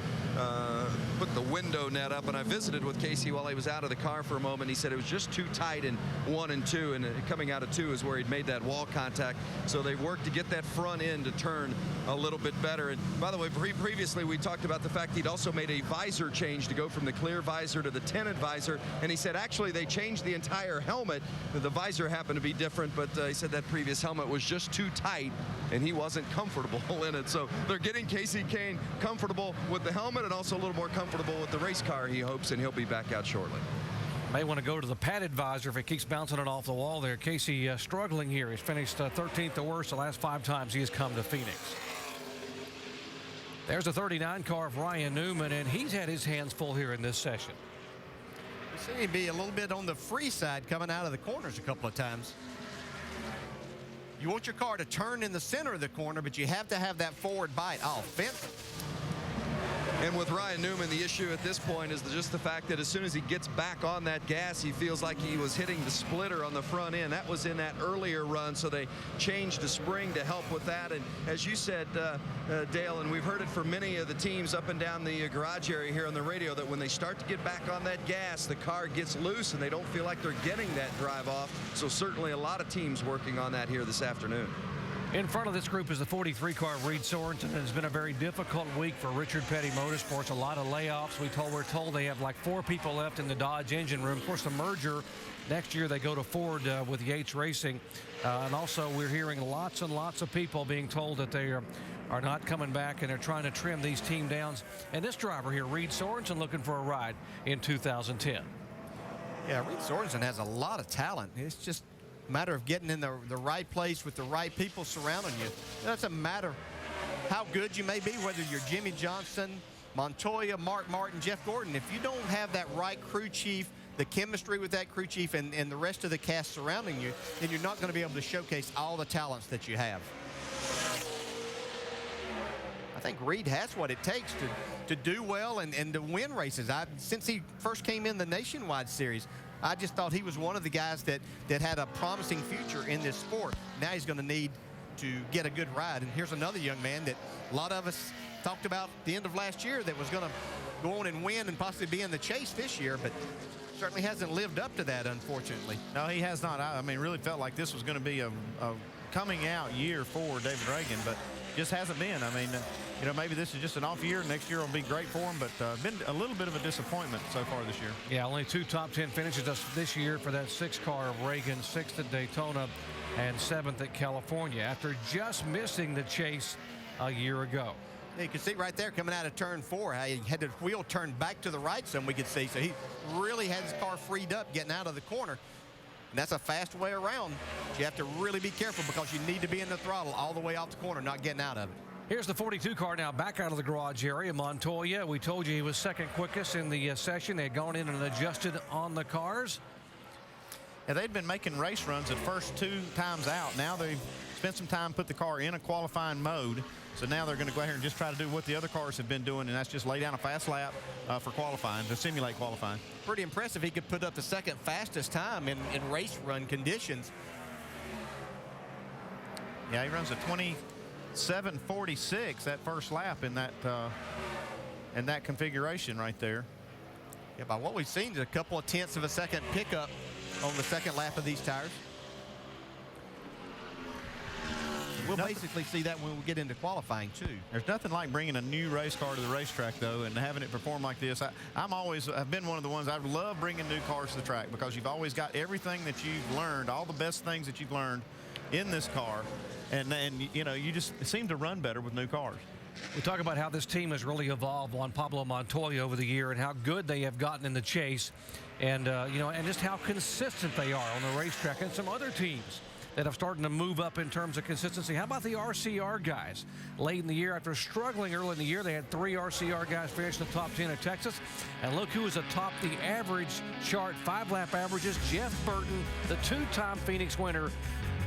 put the window net up. And I visited with Casey while he was out of the car for a moment. He said it was just too tight in 1 and 2, and coming out of 2 is where he'd made that wall contact. So they worked to get that front end to turn a little bit better. And by the way, previously we talked about the fact he'd also made a visor change to go from the clear visor to the tinted visor, and he said actually they changed the entire helmet. The visor happened to be different, but he said that previous helmet was just too tight and he wasn't comfortable in it. So they're getting Casey Kane comfortable with the helmet and also a little more comfortable with the race car, he hopes, and he'll be back out shortly. May want to go to the padded visor if it keeps bouncing it off the wall there. Casey struggling here. He's finished 13th the worst the last 5 times he has come to Phoenix. There's a 39 car of Ryan Newman, and he's had his hands full here in this session. You see him be a little bit on the free side coming out of the corners a couple of times. You want your car to turn in the center of the corner, but you have to have that forward bite. Oh, fence. And with Ryan Newman, the issue at this point is just the fact that as soon as he gets back on that gas, he feels like he was hitting the splitter on the front end. That was in that earlier run, so they changed the spring to help with that. And as you said, Dale, and we've heard it from many of the teams up and down the garage area here on the radio, that when they start to get back on that gas, the car gets loose and they don't feel like they're getting that drive off. So certainly a lot of teams working on that here this afternoon. In front of this group is the 43 car of Reed Sorensen. It's been a very difficult week for Richard Petty Motorsports. A lot of layoffs. We're told they have like 4 people left in the Dodge engine room. Of course, the merger next year, they go to Ford with Yates Racing. And also, we're hearing lots and lots of people being told that they are not coming back, and they're trying to trim these team downs. And this driver here, Reed Sorensen, looking for a ride in 2010. Yeah, Reed Sorensen has a lot of talent. It's just matter of getting in the right place with the right people surrounding you. It doesn't matter how good you may be, whether you're Jimmy Johnson, Montoya, Mark Martin, Jeff Gordon. If you don't have that right crew chief, the chemistry with that crew chief and the rest of the cast surrounding you, then you're not going to be able to showcase all the talents that you have. I think Reed has what it takes to do well and to win races. Since he first came in the Nationwide Series, I just thought he was one of the guys that had a promising future in this sport. Now he's going to need to get a good ride. And here's another young man that a lot of us talked about at the end of last year that was going to go on and win and possibly be in the chase this year, but certainly hasn't lived up to that, unfortunately. No, he has not. I mean, really felt like this was going to be a coming out year for David Reagan, but just hasn't been. I mean, you know, maybe this is just an off year. Next year will be great for him, but been a little bit of a disappointment so far this year. Yeah, only 2 top 10 finishes this year for that 6 car of Reagan, 6th at Daytona and 7th at California after just missing the chase a year ago. Yeah, you can see right there coming out of turn 4 how he had the wheel turned back to the right some we could see. So he really had his car freed up getting out of the corner. And that's a fast way around. You have to really be careful because you need to be in the throttle all the way off the corner, not getting out of it. Here's the 42 car now back out of the garage area. Montoya, we told you he was second quickest in the session. They had gone in and adjusted on the cars. Yeah, they'd been making race runs at first 2 times out. Now they've spent some time, put the car in a qualifying mode. So now they're going to go out here and just try to do what the other cars have been doing, and that's just lay down a fast lap for qualifying, to simulate qualifying. Pretty impressive. He could put up the second fastest time in race run conditions. Yeah, he runs a 27.46 that first lap in that configuration right there. Yeah, by what we've seen, a couple of tenths of a second pickup on the second lap of these tires. We'll basically see that when we get into qualifying too. There's nothing like bringing a new race car to the racetrack though, and having it perform like this. I've been one of the ones I love bringing new cars to the track because you've always got everything that you've learned, all the best things that you've learned in this car, and you know, you just seem to run better with new cars. We talk about how this team has really evolved on Pablo Montoya over the year and how good they have gotten in the chase, and you know, and just how consistent they are on the racetrack, and some other teams that have started to move up in terms of consistency. How about the RCR guys? Late in the year, after struggling early in the year, they had 3 RCR guys finish in the top 10 at Texas. And look who is atop the average chart, 5-lap averages. Jeff Burton, the 2-time Phoenix winner,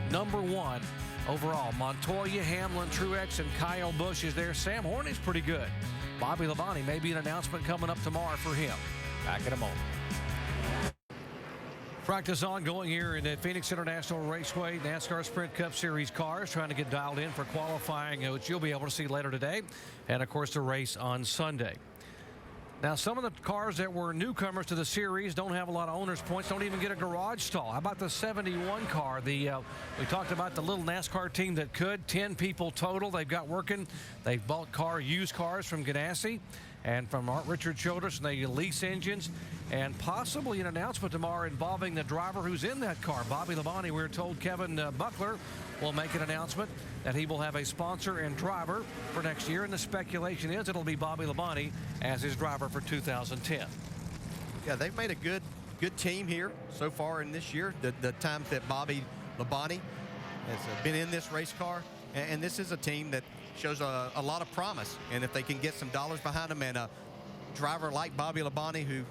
#1 overall. Montoya, Hamlin, Truex, and Kyle Busch is there. Sam Horney's pretty good. Bobby Labonte, maybe an announcement coming up tomorrow for him. Back in a moment. Practice ongoing here in the Phoenix International Raceway. NASCAR Sprint Cup Series cars trying to get dialed in for qualifying, which you'll be able to see later today. And, of course, the race on Sunday. Now, some of the cars that were newcomers to the series don't have a lot of owner's points, don't even get a garage stall. How about the 71 car? We talked about the little NASCAR team that could. 10 people total they've got working. They've bought used cars from Ganassi and from Art Richard Childress, and they lease engines, and possibly an announcement tomorrow involving the driver who's in that car, Bobby Labonte. We're told Kevin Buckler will make an announcement that he will have a sponsor and driver for next year, and the speculation is it'll be Bobby Labonte as his driver for 2010. Yeah, they've made a good team here so far in this year. The times that Bobby Labonte has been in this race car, and this is a team that shows a lot of promise. And if they can get some dollars behind them and a driver like Bobby Labonte who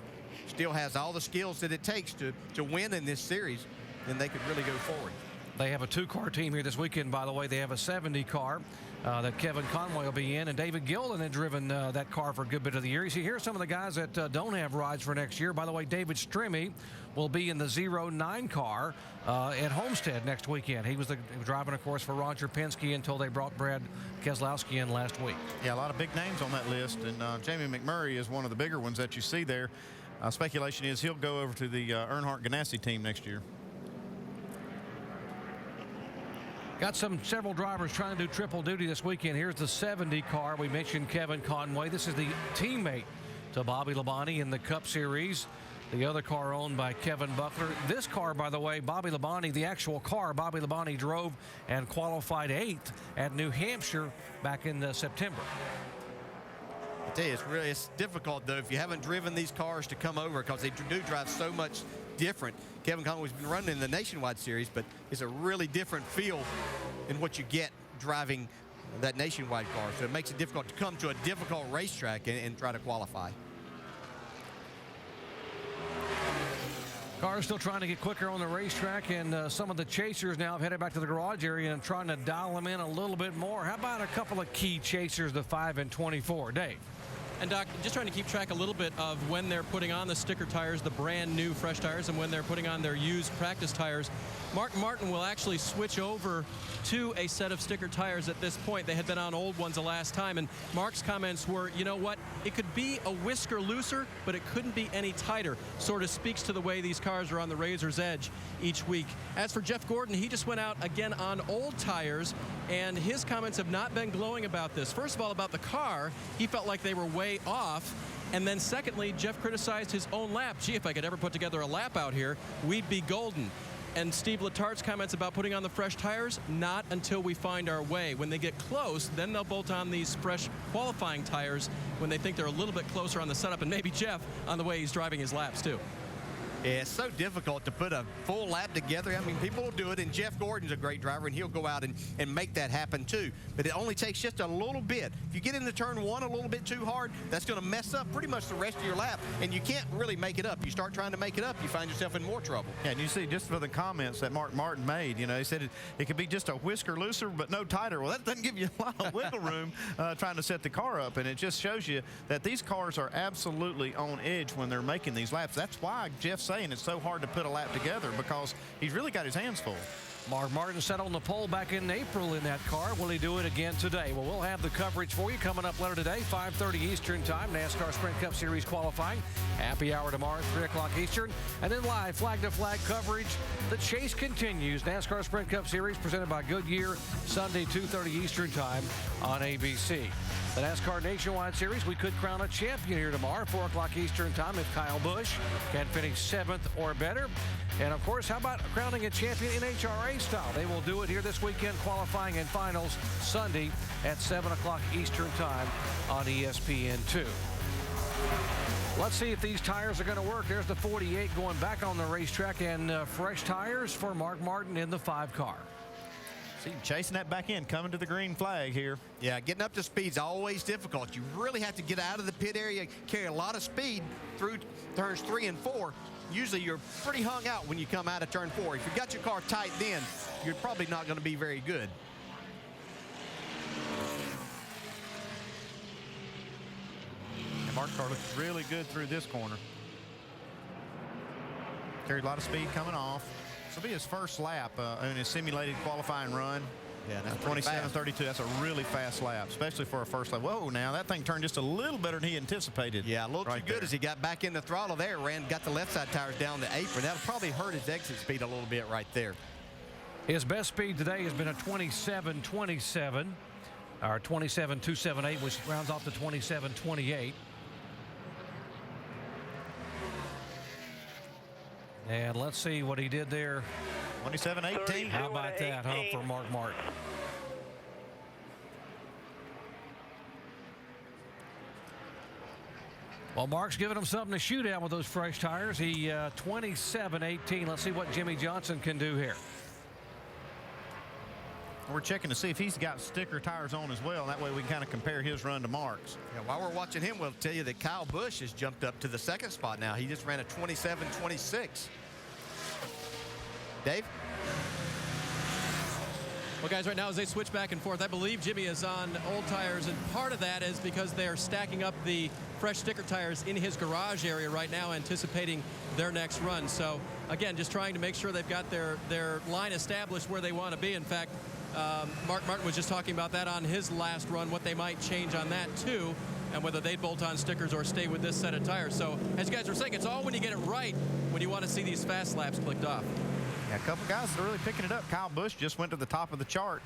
still has all the skills that it takes to win in this series, then they could really go forward. They have a 2-car team here this weekend, by the way. They have a 70 car that Kevin Conway will be in, and David Gillen had driven that car for a good bit of the year. You see, here's some of the guys that don't have rides for next year. By the way, David Strimmy will be in the 09 car at Homestead next weekend. He was driving, of course, for Roger Penske until they brought Brad Keselowski in last week. Yeah, a lot of big names on that list, and Jamie McMurray is one of the bigger ones that you see there. Speculation is he'll go over to the Earnhardt Ganassi team next year. Got several drivers trying to do triple duty this weekend. Here's the 70 car. We mentioned Kevin Conway. This is the teammate to Bobby Labonte in the Cup Series. The other car owned by Kevin Buckler. This car, by the way, Bobby Labonte, the actual car, Bobby Labonte drove and qualified 8th at New Hampshire back in September. I tell you, it's difficult, though, if you haven't driven these cars to come over because they do drive so much different. Kevin Conway's been running in the Nationwide Series, but it's a really different feel in what you get driving that Nationwide car. So it makes it difficult to come to a difficult racetrack and try to qualify. Cars still trying to get quicker on the racetrack, and some of the chasers now have headed back to the garage area and trying to dial them in a little bit more. How about a couple of key chasers, the 5 and 24? Dave. And Doc, just trying to keep track a little bit of when they're putting on the sticker tires, the brand new fresh tires, and when they're putting on their used practice tires. Mark Martin will actually switch over to a set of sticker tires at this point. They had been on old ones the last time, and Mark's comments were, you know what, it could be a whisker looser, but it couldn't be any tighter. Sort of speaks to the way these cars are on the razor's edge each week. As for Jeff Gordon, he just went out again on old tires, and his comments have not been glowing about this. First of all, about the car, he felt like they were way off. And then secondly, Jeff criticized his own lap. Gee, if I could ever put together a lap out here, we'd be golden. And Steve Letart's comments about putting on the fresh tires, not until we find our way. When they get close, then they'll bolt on these fresh qualifying tires when they think they're a little bit closer on the setup, and maybe Jeff on the way he's driving his laps too. Yeah, it's so difficult to put a full lap together. I mean, people will do it, and Jeff Gordon's a great driver, and he'll go out and make that happen too. But it only takes just a little bit. If you get into turn 1 a little bit too hard, that's going to mess up pretty much the rest of your lap, and you can't really make it up. You start trying to make it up, you find yourself in more trouble. Yeah, and you see just for the comments that Mark Martin made, you know, he said it could be just a whisker looser but no tighter. Well, that doesn't give you a lot of wiggle room trying to set the car up, and it just shows you that these cars are absolutely on edge when they're making these laps. That's why Jeff's saying it's so hard to put a lap together, because he's really got his hands full. Mark Martin sat on the pole back in April in that car. Will he do it again today? Well, we'll have the coverage for you coming up later today, 5:30 Eastern Time, NASCAR Sprint Cup Series qualifying. Happy hour tomorrow, 3 o'clock Eastern. And then live flag-to-flag coverage. The chase continues. NASCAR Sprint Cup Series presented by Goodyear, Sunday, 2:30 Eastern Time on ABC. The NASCAR Nationwide Series, we could crown a champion here tomorrow, 4 o'clock Eastern Time, if Kyle Busch can finish 7th or better. And, of course, how about crowning a champion in NHRA style? They will do it here this weekend, qualifying and finals Sunday at 7 o'clock Eastern Time on ESPN2. Let's see if these tires are going to work. There's the 48 going back on the racetrack, and fresh tires for Mark Martin in the 5 car. See him chasing that back in, coming to the green flag here. Yeah, getting up to speed is always difficult. You really have to get out of the pit area, carry a lot of speed through turns 3 and 4. Usually you're pretty hung out when you come out of turn 4. If you got your car tight then, you're probably not going to be very good. And Mark's car looks really good through this corner. Carried a lot of speed coming off. This will be his first lap in his simulated qualifying run. Yeah, that's 27:32. That's a really fast lap, especially for a first lap. Whoa, now that thing turned just a little better than he anticipated. Yeah, a little too good as he got back in the throttle there. Got the left side tires down the apron. That'll probably hurt his exit speed a little bit right there. His best speed today has been a 27.27, or 27.278, which rounds off to 27.28. And let's see what he did there. 27.18. How about that, huh, for Mark Martin? Well, Mark's giving him something to shoot at with those fresh tires. He 27.18. Let's see what Jimmy Johnson can do here. We're checking to see if he's got sticker tires on as well. That way we can kind of compare his run to Mark's. Yeah, while we're watching him, we'll tell you that Kyle Busch has jumped up to the 2nd spot now. He just ran a 27.26. Dave? Well, guys, right now as they switch back and forth, I believe Jimmy is on old tires, and part of that is because they are stacking up the fresh sticker tires in his garage area right now, anticipating their next run. So, again, just trying to make sure they've got their line established where they want to be. In fact, Mark Martin was just talking about that on his last run, what they might change on that, too, and whether they'd bolt on stickers or stay with this set of tires. So, as you guys were saying, it's all when you get it right when you want to see these fast laps clicked off. Yeah, a couple guys that are really picking it up. Kyle Busch just went to the top of the chart,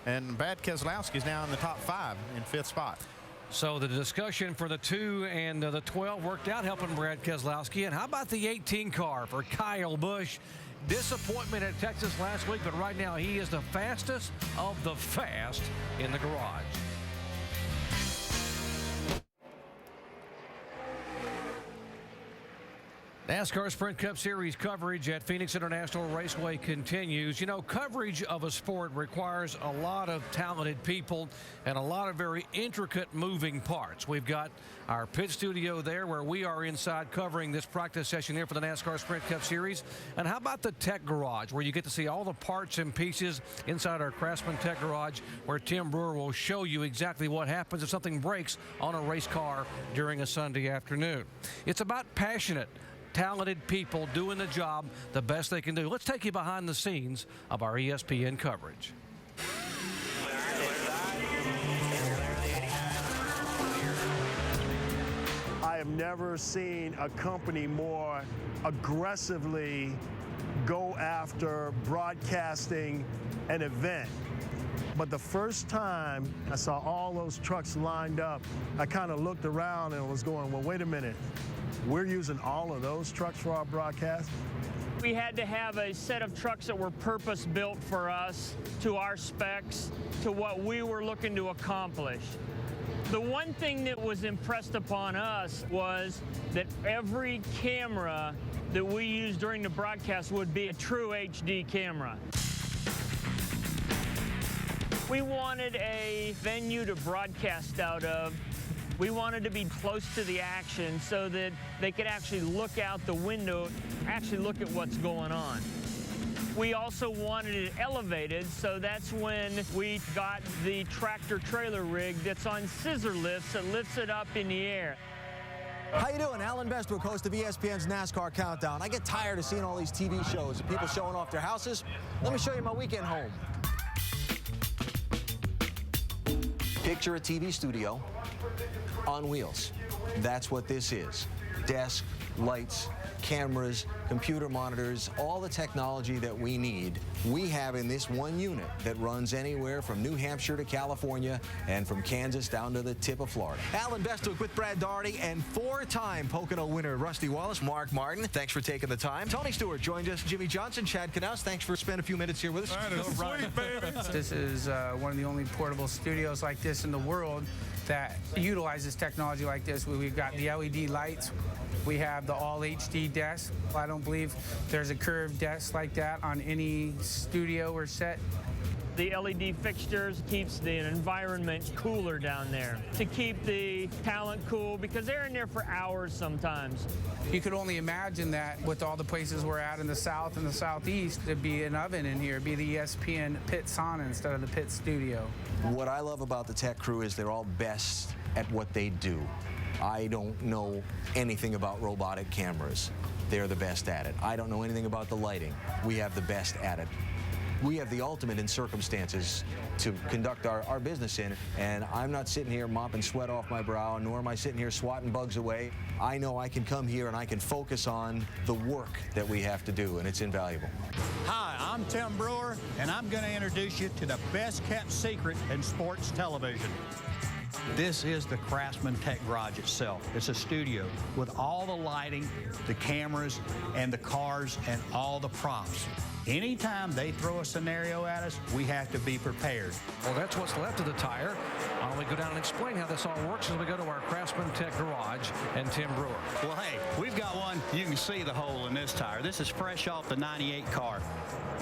and Brad Keselowski is now in the top 5 in 5th spot. So the discussion for the 2 and the 12 worked out, helping Brad Keselowski. And how about the 18 car for Kyle Busch? Disappointment at Texas last week, but right now he is the fastest of the fast in the garage. NASCAR Sprint Cup Series coverage at Phoenix International Raceway continues. You know, coverage of a sport requires a lot of talented people and a lot of very intricate moving parts. We've got our pit studio there where we are inside covering this practice session here for the NASCAR Sprint Cup Series. And how about the Tech Garage, where you get to see all the parts and pieces inside our Craftsman Tech Garage, where Tim Brewer will show you exactly what happens if something breaks on a race car during a Sunday afternoon. It's about passionate, talented people doing the job the best they can do. Let's take you behind the scenes of our ESPN coverage. I have never seen a company more aggressively go after broadcasting an event. But the first time I saw all those trucks lined up, I kind of looked around and was going, well, wait a minute. We're using all of those trucks for our broadcast? We had to have a set of trucks that were purpose-built for us, to our specs, to what we were looking to accomplish. The one thing that was impressed upon us was that every camera that we used during the broadcast would be a true HD camera. We wanted a venue to broadcast out of. We wanted to be close to the action so that they could actually look out the window, actually look at what's going on. We also wanted it elevated, so that's when we got the tractor trailer rig that's on scissor lifts that lifts it up in the air. How you doing? Alan Bestwick, host of ESPN's NASCAR Countdown. I get tired of seeing all these TV shows of people showing off their houses. Let me show you my weekend home. Picture a TV studio on wheels. That's what this is. Desk, lights, cameras, computer monitors, all the technology that we need, we have in this one unit that runs anywhere from New Hampshire to California and from Kansas down to the tip of Florida. Alan Bestwick with Brad Daugherty and four-time Pocono winner Rusty Wallace, Mark Martin. Thanks for taking the time. Tony Stewart joined us, Jimmy Johnson, Chad Knaus. Thanks for spending a few minutes here with us. That is sweet, baby. This is one of the only portable studios like this in the world that utilizes technology like this. We've got the LED lights. We have the all HD desk. I don't believe there's a curved desk like that on any studio or set. The LED fixtures keeps the environment cooler down there to keep the talent cool because they're in there for hours sometimes. You could only imagine that with all the places we're at in the South and the Southeast, there'd be an oven in here. It'd be the ESPN pit sauna instead of the pit studio. What I love about the tech crew is they're all best at what they do. I don't know anything about robotic cameras. They're the best at it. I don't know anything about the lighting. We have the best at it. We have the ultimate in circumstances to conduct our business in, and I'm not sitting here mopping sweat off my brow, nor am I sitting here swatting bugs away. I know I can come here and I can focus on the work that we have to do, and it's invaluable. Hi, I'm Tim Brewer, and I'm going to introduce you to the best kept secret in sports television. This is the Craftsman Tech Garage itself. It's a studio with all the lighting, the cameras, and the cars, and all the props. Anytime they throw a scenario at us, we have to be prepared. Well, that's what's left of the tire. I'll go down and explain how this all works as we go to our Craftsman Tech Garage and Tim Brewer. Well, hey, we've got one. You can see the hole in this tire. This is fresh off the 98 car.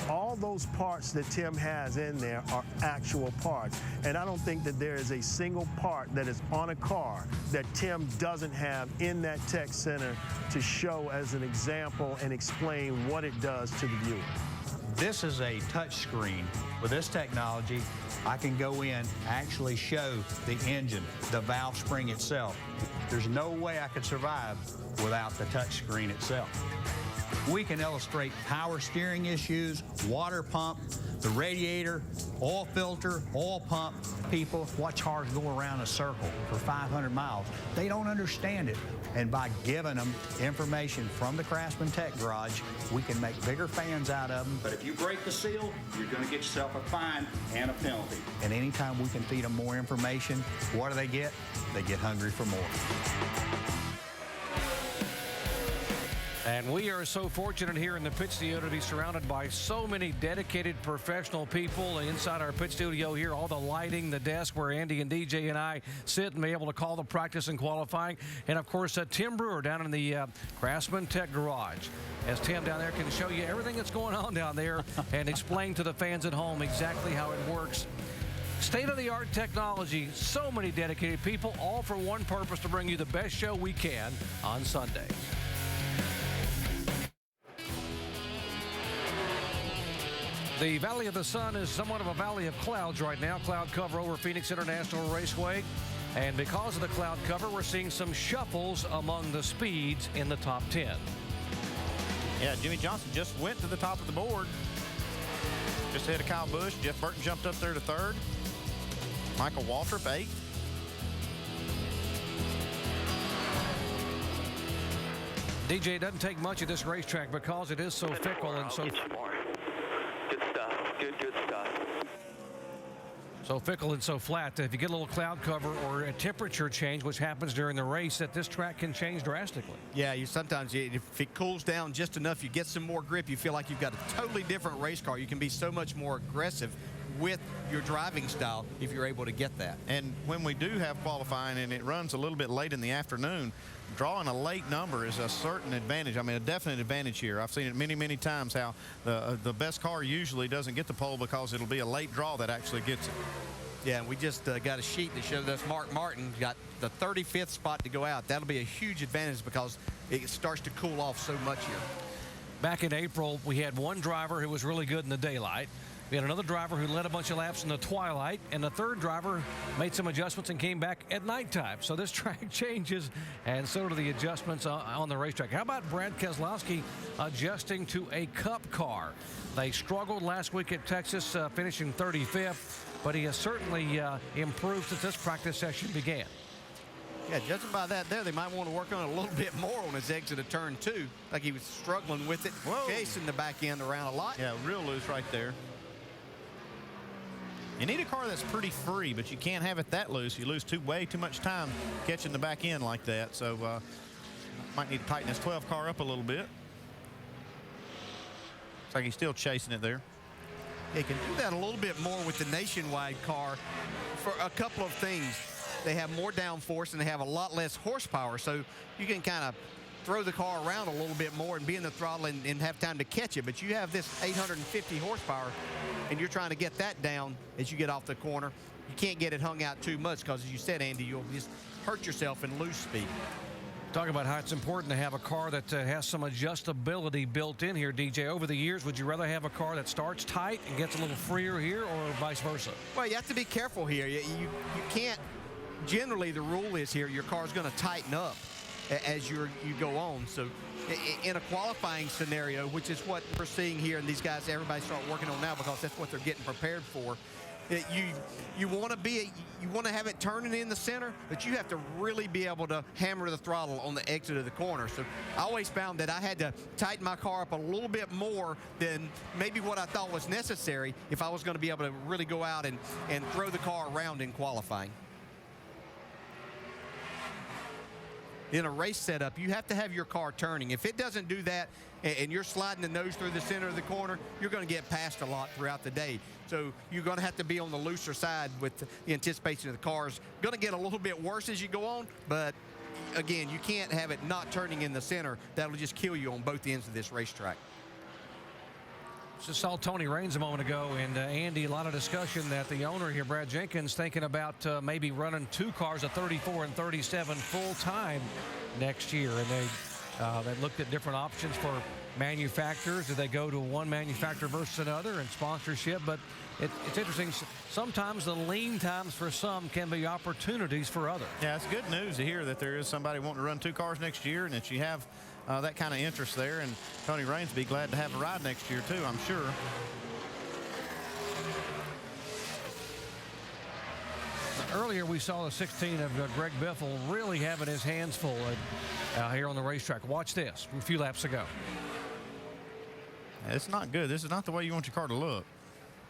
All those parts that Tim has in there are actual parts. And I don't think that there is a single part that is on a car that Tim doesn't have in that tech center to show as an example and explain what it does to the viewer. This is a touch screen. With this technology, I can go in, actually show the engine, the valve spring itself. There's no way I could survive without the touch screen itself. We can illustrate power steering issues, water pump, the radiator, oil filter, oil pump. People watch cars go around a circle for 500 miles. They don't understand it. And by giving them information from the Craftsman Tech Garage, we can make bigger fans out of them. But if you break the seal, you're going to get yourself a fine and a penalty. And anytime we can feed them more information, what do? They get hungry for more. And we are so fortunate here in the pit studio to be surrounded by so many dedicated professional people inside our pit studio here. All the lighting, the desk where Andy and DJ and I sit and be able to call the practice and qualifying. And, of course, Tim Brewer down in the Craftsman Tech Garage. As Tim down there can show you everything that's going on down there and explain to the fans at home exactly how it works. State-of-the-art technology, so many dedicated people, all for one purpose, to bring you the best show we can on Sunday. The Valley of the Sun is somewhat of a valley of clouds right now. Cloud cover over Phoenix International Raceway. And because of the cloud cover, we're seeing some shuffles among the speeds in the top 10. Yeah, Jimmy Johnson just went to the top of the board. Just ahead of Kyle Busch. Jeff Burton jumped up there to third. Michael Waltrip, 8th. DJ, it doesn't take much of this racetrack because it is so fickle and so... Good stuff. So fickle and so flat that if you get a little cloud cover or a temperature change, which happens during the race, that this track can change drastically. Yeah, sometimes if it cools down just enough, you get some more grip, you feel like you've got a totally different race car. You can be so much more aggressive with your driving style if you're able to get that. And when we do have qualifying and it runs a little bit late in the afternoon, drawing a late number is a certain advantage. I mean, a definite advantage here. I've seen it many, many times how the best car usually doesn't get the pole because it'll be a late draw that actually gets it. Yeah, and we just got a sheet that shows us Mark Martin got the 35th spot to go out. That'll be a huge advantage because it starts to cool off so much here. Back in April, we had one driver who was really good in the daylight. We had another driver who led a bunch of laps in the twilight, and the third driver made some adjustments and came back at nighttime. So this track changes, and so do the adjustments on the racetrack. How about Brad Keselowski adjusting to a Cup car? They struggled last week at Texas, finishing 35th, but he has certainly improved since this practice session began. Yeah, judging by that there, they might want to work on it a little bit more on his exit of turn 2. Like he was struggling with it, chasing the back end around a lot. Yeah, real loose right there. You need a car that's pretty free, but you can't have it that loose. You lose way too much time catching the back end like that. So might need to tighten his 12 car up a little bit. Looks like he's still chasing it there. He can do that a little bit more with the Nationwide car for a couple of things. They have more downforce and they have a lot less horsepower, so you can kind of throw the car around a little bit more and be in the throttle and have time to catch it. But you have this 850 horsepower, and you're trying to get that down as you get off the corner. You can't get it hung out too much because, as you said, Andy, you'll just hurt yourself and lose speed. Talk about how it's important to have a car that has some adjustability built in here, DJ. Over the years, would you rather have a car that starts tight and gets a little freer here, or vice versa? Well, you have to be careful here. You can't. Generally, the rule is here your car's going to tighten up as you go on. So in a qualifying scenario, which is what we're seeing here, and these guys, everybody start working on now because that's what they're getting prepared for. You want to have it turning in the center, but you have to really be able to hammer the throttle on the exit of the corner. So I always found that I had to tighten my car up a little bit more than maybe what I thought was necessary if I was going to be able to really go out and throw the car around in qualifying. In a race setup, you have to have your car turning. If it doesn't do that and you're sliding the nose through the center of the corner, you're going to get passed a lot throughout the day. So you're going to have to be on the looser side with the anticipation of the cars. Going to get a little bit worse as you go on, but again, you can't have it not turning in the center. That'll just kill you on both ends of this racetrack. Just saw Tony Raines a moment ago, and Andy, a lot of discussion that the owner here, Brad Jenkins, thinking about maybe running two cars, a 34 and 37 full time next year. And they looked at different options for manufacturers. Did they go to one manufacturer versus another, and sponsorship? But it's interesting. Sometimes the lean times for some can be opportunities for others. Yeah, it's good news to hear that there is somebody wanting to run two cars next year, and that you have that kind of interest there. And Tony Raines will be glad to have a ride next year, too, I'm sure. Earlier, we saw the 16 of Greg Biffle really having his hands full here on the racetrack. Watch this from a few laps ago. It's not good. This is not the way you want your car to look.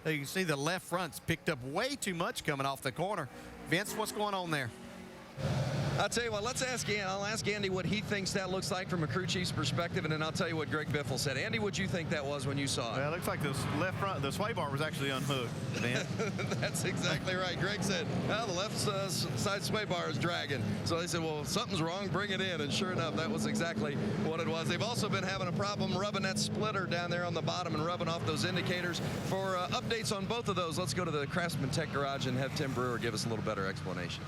So you can see the left front's picked up way too much coming off the corner. Vince, what's going on there? I'll tell you what, I'll ask Andy what he thinks that looks like from a crew chief's perspective, and then I'll tell you what Greg Biffle said. Andy, what'd you think that was when you saw it? Well, it looks like the left front, the sway bar was actually unhooked, man. That's exactly right. Greg said, well, the left side sway bar is dragging. So they said, well, something's wrong, bring it in. And sure enough, that was exactly what it was. They've also been having a problem rubbing that splitter down there on the bottom and rubbing off those indicators. For updates on both of those, let's go to the Craftsman Tech Garage and have Tim Brewer give us a little better explanation.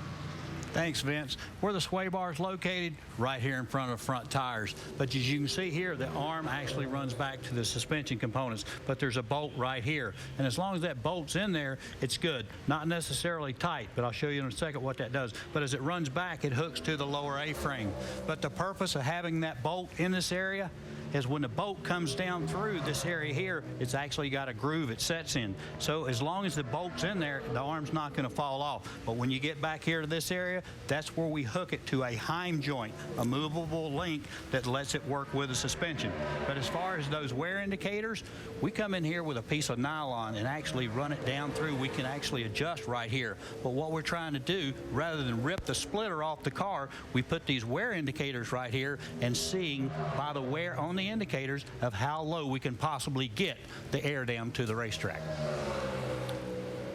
Thanks, Vince. Where the sway bar is located, right here in front of the front tires. But as you can see here, the arm actually runs back to the suspension components, but there's a bolt right here. And as long as that bolt's in there, it's good. Not necessarily tight, but I'll show you in a second what that does. But as it runs back, it hooks to the lower A-frame. But the purpose of having that bolt in this area is when the bolt comes down through this area here, it's actually got a groove it sets in. So as long as the bolt's in there, the arm's not going to fall off. But when you get back here to this area, that's where we hook it to a Heim joint, a movable link that lets it work with the suspension. But as far as those wear indicators, we come in here with a piece of nylon and actually run it down through. We can actually adjust right here. But what we're trying to do, rather than rip the splitter off the car, we put these wear indicators right here, and seeing by the wear on the indicators of how low we can possibly get the air down to the racetrack.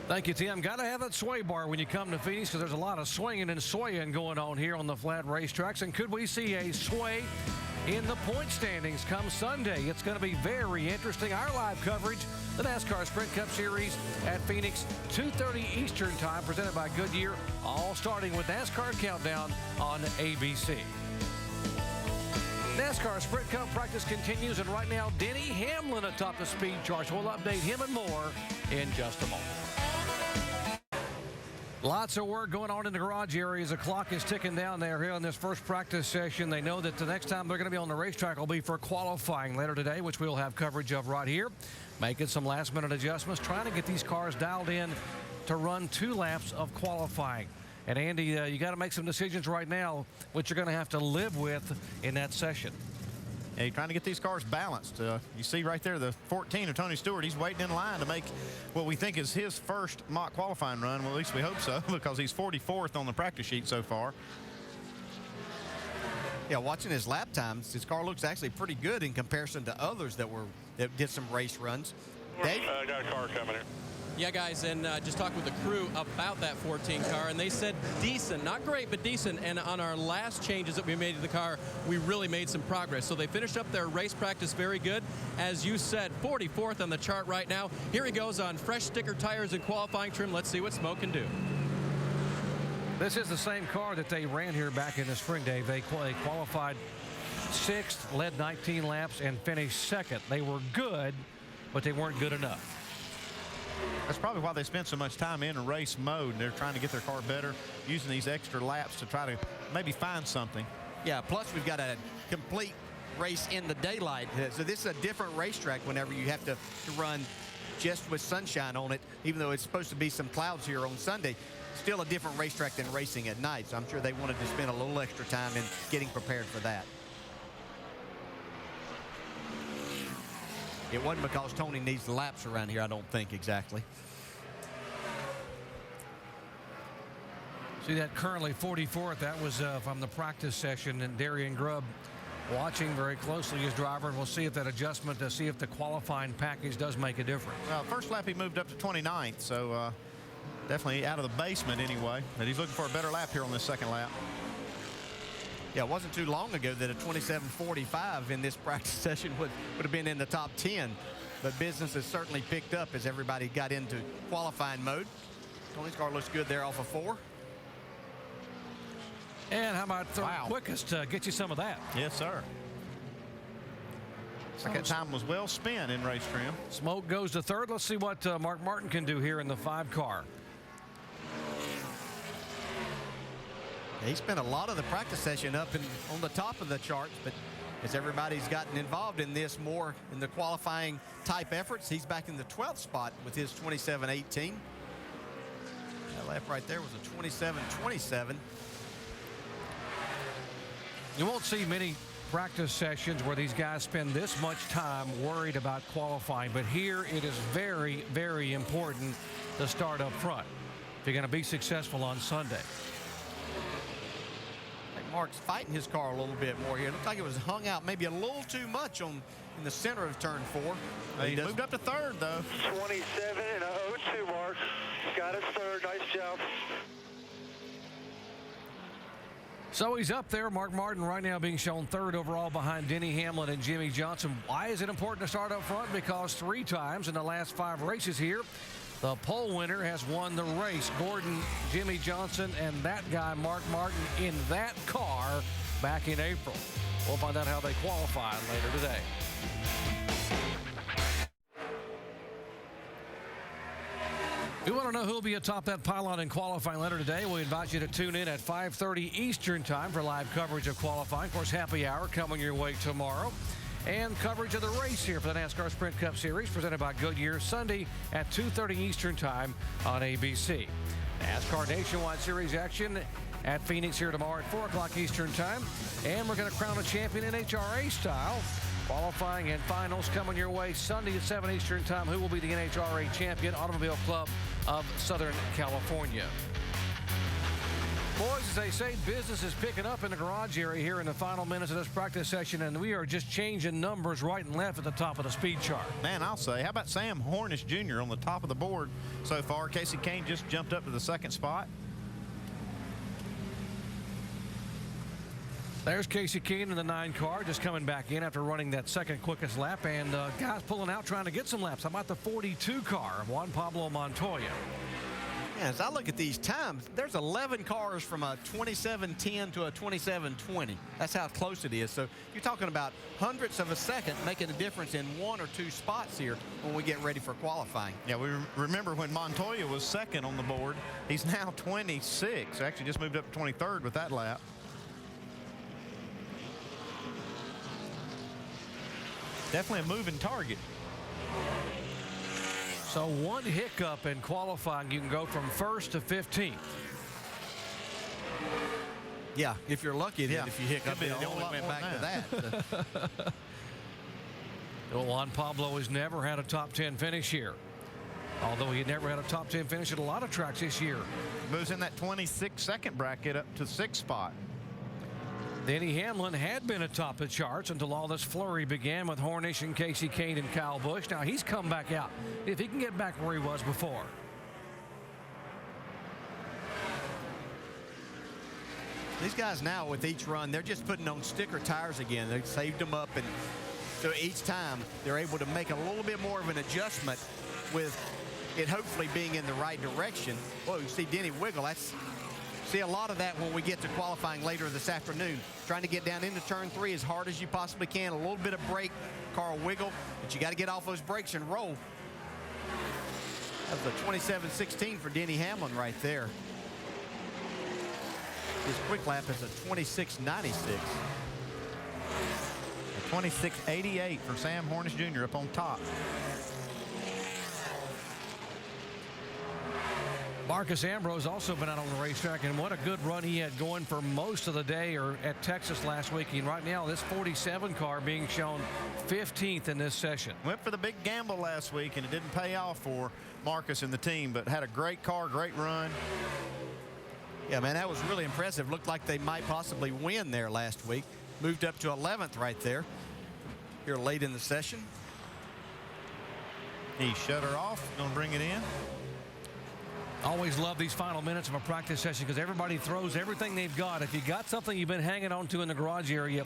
Thank you, Tim. Got to have that sway bar when you come to Phoenix, because there's a lot of swinging and swaying going on here on the flat racetracks. And could we see a sway in the point standings come Sunday? It's going to be very interesting. Our live coverage, the NASCAR Sprint Cup Series at Phoenix, 2:30 Eastern Time, presented by Goodyear, all starting with NASCAR Countdown on ABC. NASCAR Sprint Cup practice continues, and right now, Denny Hamlin atop the speed charts. We'll update him and more in just a moment. Lots of work going on in the garage area as the clock is ticking down there here in this first practice session. They know that the next time they're going to be on the racetrack will be for qualifying later today, which we'll have coverage of right here. Making some last-minute adjustments, trying to get these cars dialed in to run 2 laps of qualifying. And, Andy, you got to make some decisions right now, which you're going to have to live with in that session. Yeah, you're trying to get these cars balanced. You see right there the 14 of Tony Stewart. He's waiting in line to make what we think is his first mock qualifying run. Well, at least we hope so, because he's 44th on the practice sheet so far. Yeah, watching his lap times, his car looks actually pretty good in comparison to others that did some race runs. Dave? I got a car coming here. Yeah, guys, and just talked with the crew about that 14 car, and they said decent, not great, but decent. And on our last changes that we made to the car, we really made some progress. So they finished up their race practice very good. As you said, 44th on the chart right now. Here he goes on fresh sticker tires and qualifying trim. Let's see what Smoke can do. This is the same car that they ran here back in the spring, Dave. They qualified 6th, led 19 laps, and finished 2nd. They were good, but they weren't good enough. That's probably why they spent so much time in race mode. They're trying to get their car better, using these extra laps to try to maybe find something. Yeah, plus we've got a complete race in the daylight. So this is a different racetrack whenever you have to run just with sunshine on it, even though it's supposed to be some clouds here on Sunday. Still a different racetrack than racing at night. So I'm sure they wanted to spend a little extra time in getting prepared for that. It wasn't because Tony needs the laps around here, I don't think, exactly. See that currently 44th. That was from the practice session, and Darian Grubb watching very closely his driver, and we'll see if that adjustment to see if the qualifying package does make a difference. Well, first lap he moved up to 29th, so definitely out of the basement anyway. And he's looking for a better lap here on this second lap. Yeah, it wasn't too long ago that a 27.45 in this practice session would have been in the top 10. But business has certainly picked up as everybody got into qualifying mode. Tony's car looks good there off of 4. And how about third quickest? Get you some of that. Yes, sir. Second time was well spent in race trim. Smoke goes to 3rd. Let's see what Mark Martin can do here in the 5 car. He spent a lot of the practice session up on the top of the charts, but as everybody's gotten involved in this more in the qualifying type efforts, he's back in the 12th spot with his 27.18. That lap right there was a 27.27. You won't see many practice sessions where these guys spend this much time worried about qualifying, but here it is very, very important to start up front if you're going to be successful on Sunday. Mark's fighting his car a little bit more here. It looked like it was hung out maybe a little too much in the center of turn 4. He moved up to 3rd, though. 27 and a 02, Mark. Got us 3rd. Nice job. So he's up there. Mark Martin right now being shown 3rd overall behind Denny Hamlin and Jimmy Johnson. Why is it important to start up front? Because 3 times in the last 5 races here, the pole winner has won the race. Gordon, Jimmy Johnson, and that guy, Mark Martin, in that car back in April. We'll find out how they qualify later today. We want to know who will be atop that pylon in qualifying later today. We invite you to tune in at 5:30 Eastern time for live coverage of qualifying. Of course, happy hour coming your way tomorrow. And coverage of the race here for the NASCAR Sprint Cup Series presented by Goodyear Sunday at 2:30 Eastern time on ABC. NASCAR Nationwide Series action at Phoenix here tomorrow at 4 o'clock Eastern time. And we're going to crown a champion in NHRA style. Qualifying and finals coming your way Sunday at 7 Eastern time. Who will be the NHRA champion? Automobile Club of Southern California. Boys, as they say, business is picking up in the garage area here in the final minutes of this practice session, and we are just changing numbers right and left at the top of the speed chart. Man, I'll say, how about Sam Hornish Jr. on the top of the board so far? Casey Kane just jumped up to the 2nd spot. There's Casey Kane in the 9 car, just coming back in after running that 2nd quickest lap, and guys pulling out trying to get some laps. How about the 42 car of Juan Pablo Montoya? Yeah, as I look at these times, there's 11 cars from a 27:10 to a 27:20. That's how close it is. So you're talking about hundredths of a second making a difference in 1 or 2 spots here when we get ready for qualifying. Yeah, we remember when Montoya was second on the board. He's now 26. Actually just moved up to 23rd with that lap. Definitely a moving target. So one hiccup in qualifying, you can go from 1st to 15th. Yeah, if you're lucky, then if you hiccup, Could be it a whole only lot went more back than to that. Well, Juan Pablo has never had a top 10 finish here. Although he never had a top 10 finish at a lot of tracks this year. Moves in that 26-second bracket up to 6th spot. Denny Hamlin had been atop the charts until all this flurry began with Hornish and Casey Kane and Kyle Busch. Now he's come back out. If he can get back where he was before. These guys now with each run, they're just putting on sticker tires again. They've saved them up, and so each time they're able to make a little bit more of an adjustment with it hopefully being in the right direction. Whoa, you see Denny wiggle. See a lot of that when we get to qualifying later this afternoon. Trying to get down into turn 3 as hard as you possibly can. A little bit of brake, car wiggle, but you got to get off those brakes and roll. That was a 27:16 for Denny Hamlin right there. His quick lap is a 26:96. A 26:88 for Sam Hornish Jr. up on top. Marcus Ambrose also been out on the racetrack, and what a good run he had going for most of the day or at Texas last week. And right now, this 47 car being shown 15th in this session. Went for the big gamble last week, and it didn't pay off for Marcus and the team, but had a great car, great run. Yeah, man, that was really impressive. Looked like they might possibly win there last week. Moved up to 11th right there here late in the session. He shut her off. Gonna bring it in. Always love these final minutes of a practice session because everybody throws everything they've got. If you got something you've been hanging on to in the garage area,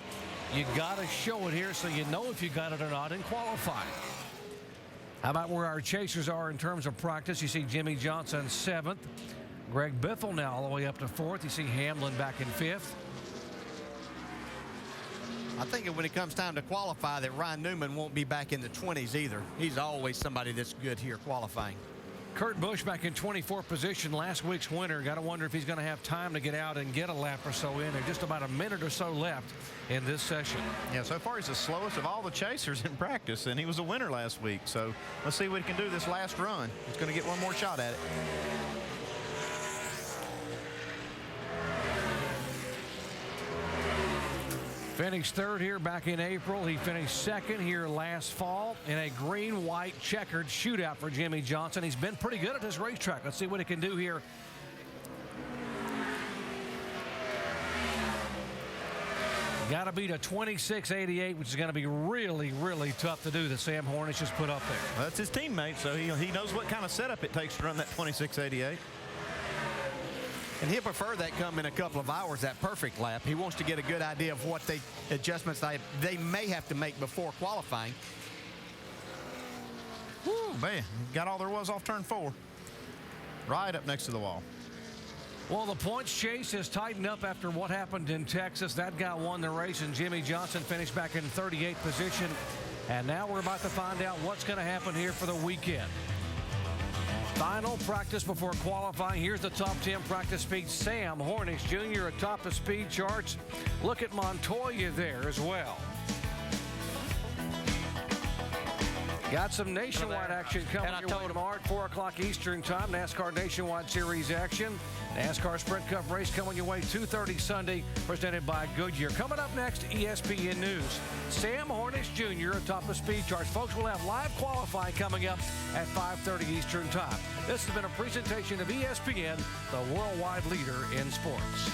you got to show it here so you know if you got it or not in qualifying. How about where our chasers are in terms of practice? You see Jimmy Johnson 7th. Greg Biffle now all the way up to 4th. You see Hamlin back in 5th. I think when it comes time to qualify that Ryan Newman won't be back in the 20s either. He's always somebody that's good here qualifying. Kurt Busch back in 24th position, last week's winner. Got to wonder if he's going to have time to get out and get a lap or so in. There's just about a minute or so left in this session. Yeah, so far he's the slowest of all the chasers in practice, and he was a winner last week. So let's see what he can do this last run. He's going to get one more shot at it. Finished 3rd here back in April. He finished 2nd here last fall in a green-white checkered shootout for Jimmy Johnson. He's been pretty good at this racetrack. Let's see what he can do here. Got to beat a 26:88, which is going to be really, really tough to do that Sam Hornish has put up there. Well, that's his teammate, so he knows what kind of setup it takes to run that 26:88. And he'll prefer that come in a couple of hours, that perfect lap. He wants to get a good idea of what adjustments they may have to make before qualifying. Woo, man, got all there was off turn 4. Right up next to the wall. Well, the points chase has tightened up after what happened in Texas. That guy won the race, and Jimmy Johnson finished back in 38th position. And now we're about to find out what's going to happen here for the weekend. Final practice before qualifying. Here's the top 10 practice speed. Sam Hornish Jr. atop the speed charts. Look at Montoya there as well. Got some nationwide action coming your way tomorrow at 4 o'clock Eastern time. NASCAR Nationwide Series action. NASCAR Sprint Cup race coming your way 2:30 Sunday, presented by Goodyear. Coming up next, ESPN News. Sam Hornish Jr. atop the speed charts. Folks, will have live qualifying coming up at 5:30 Eastern time. This has been a presentation of ESPN, the worldwide leader in sports.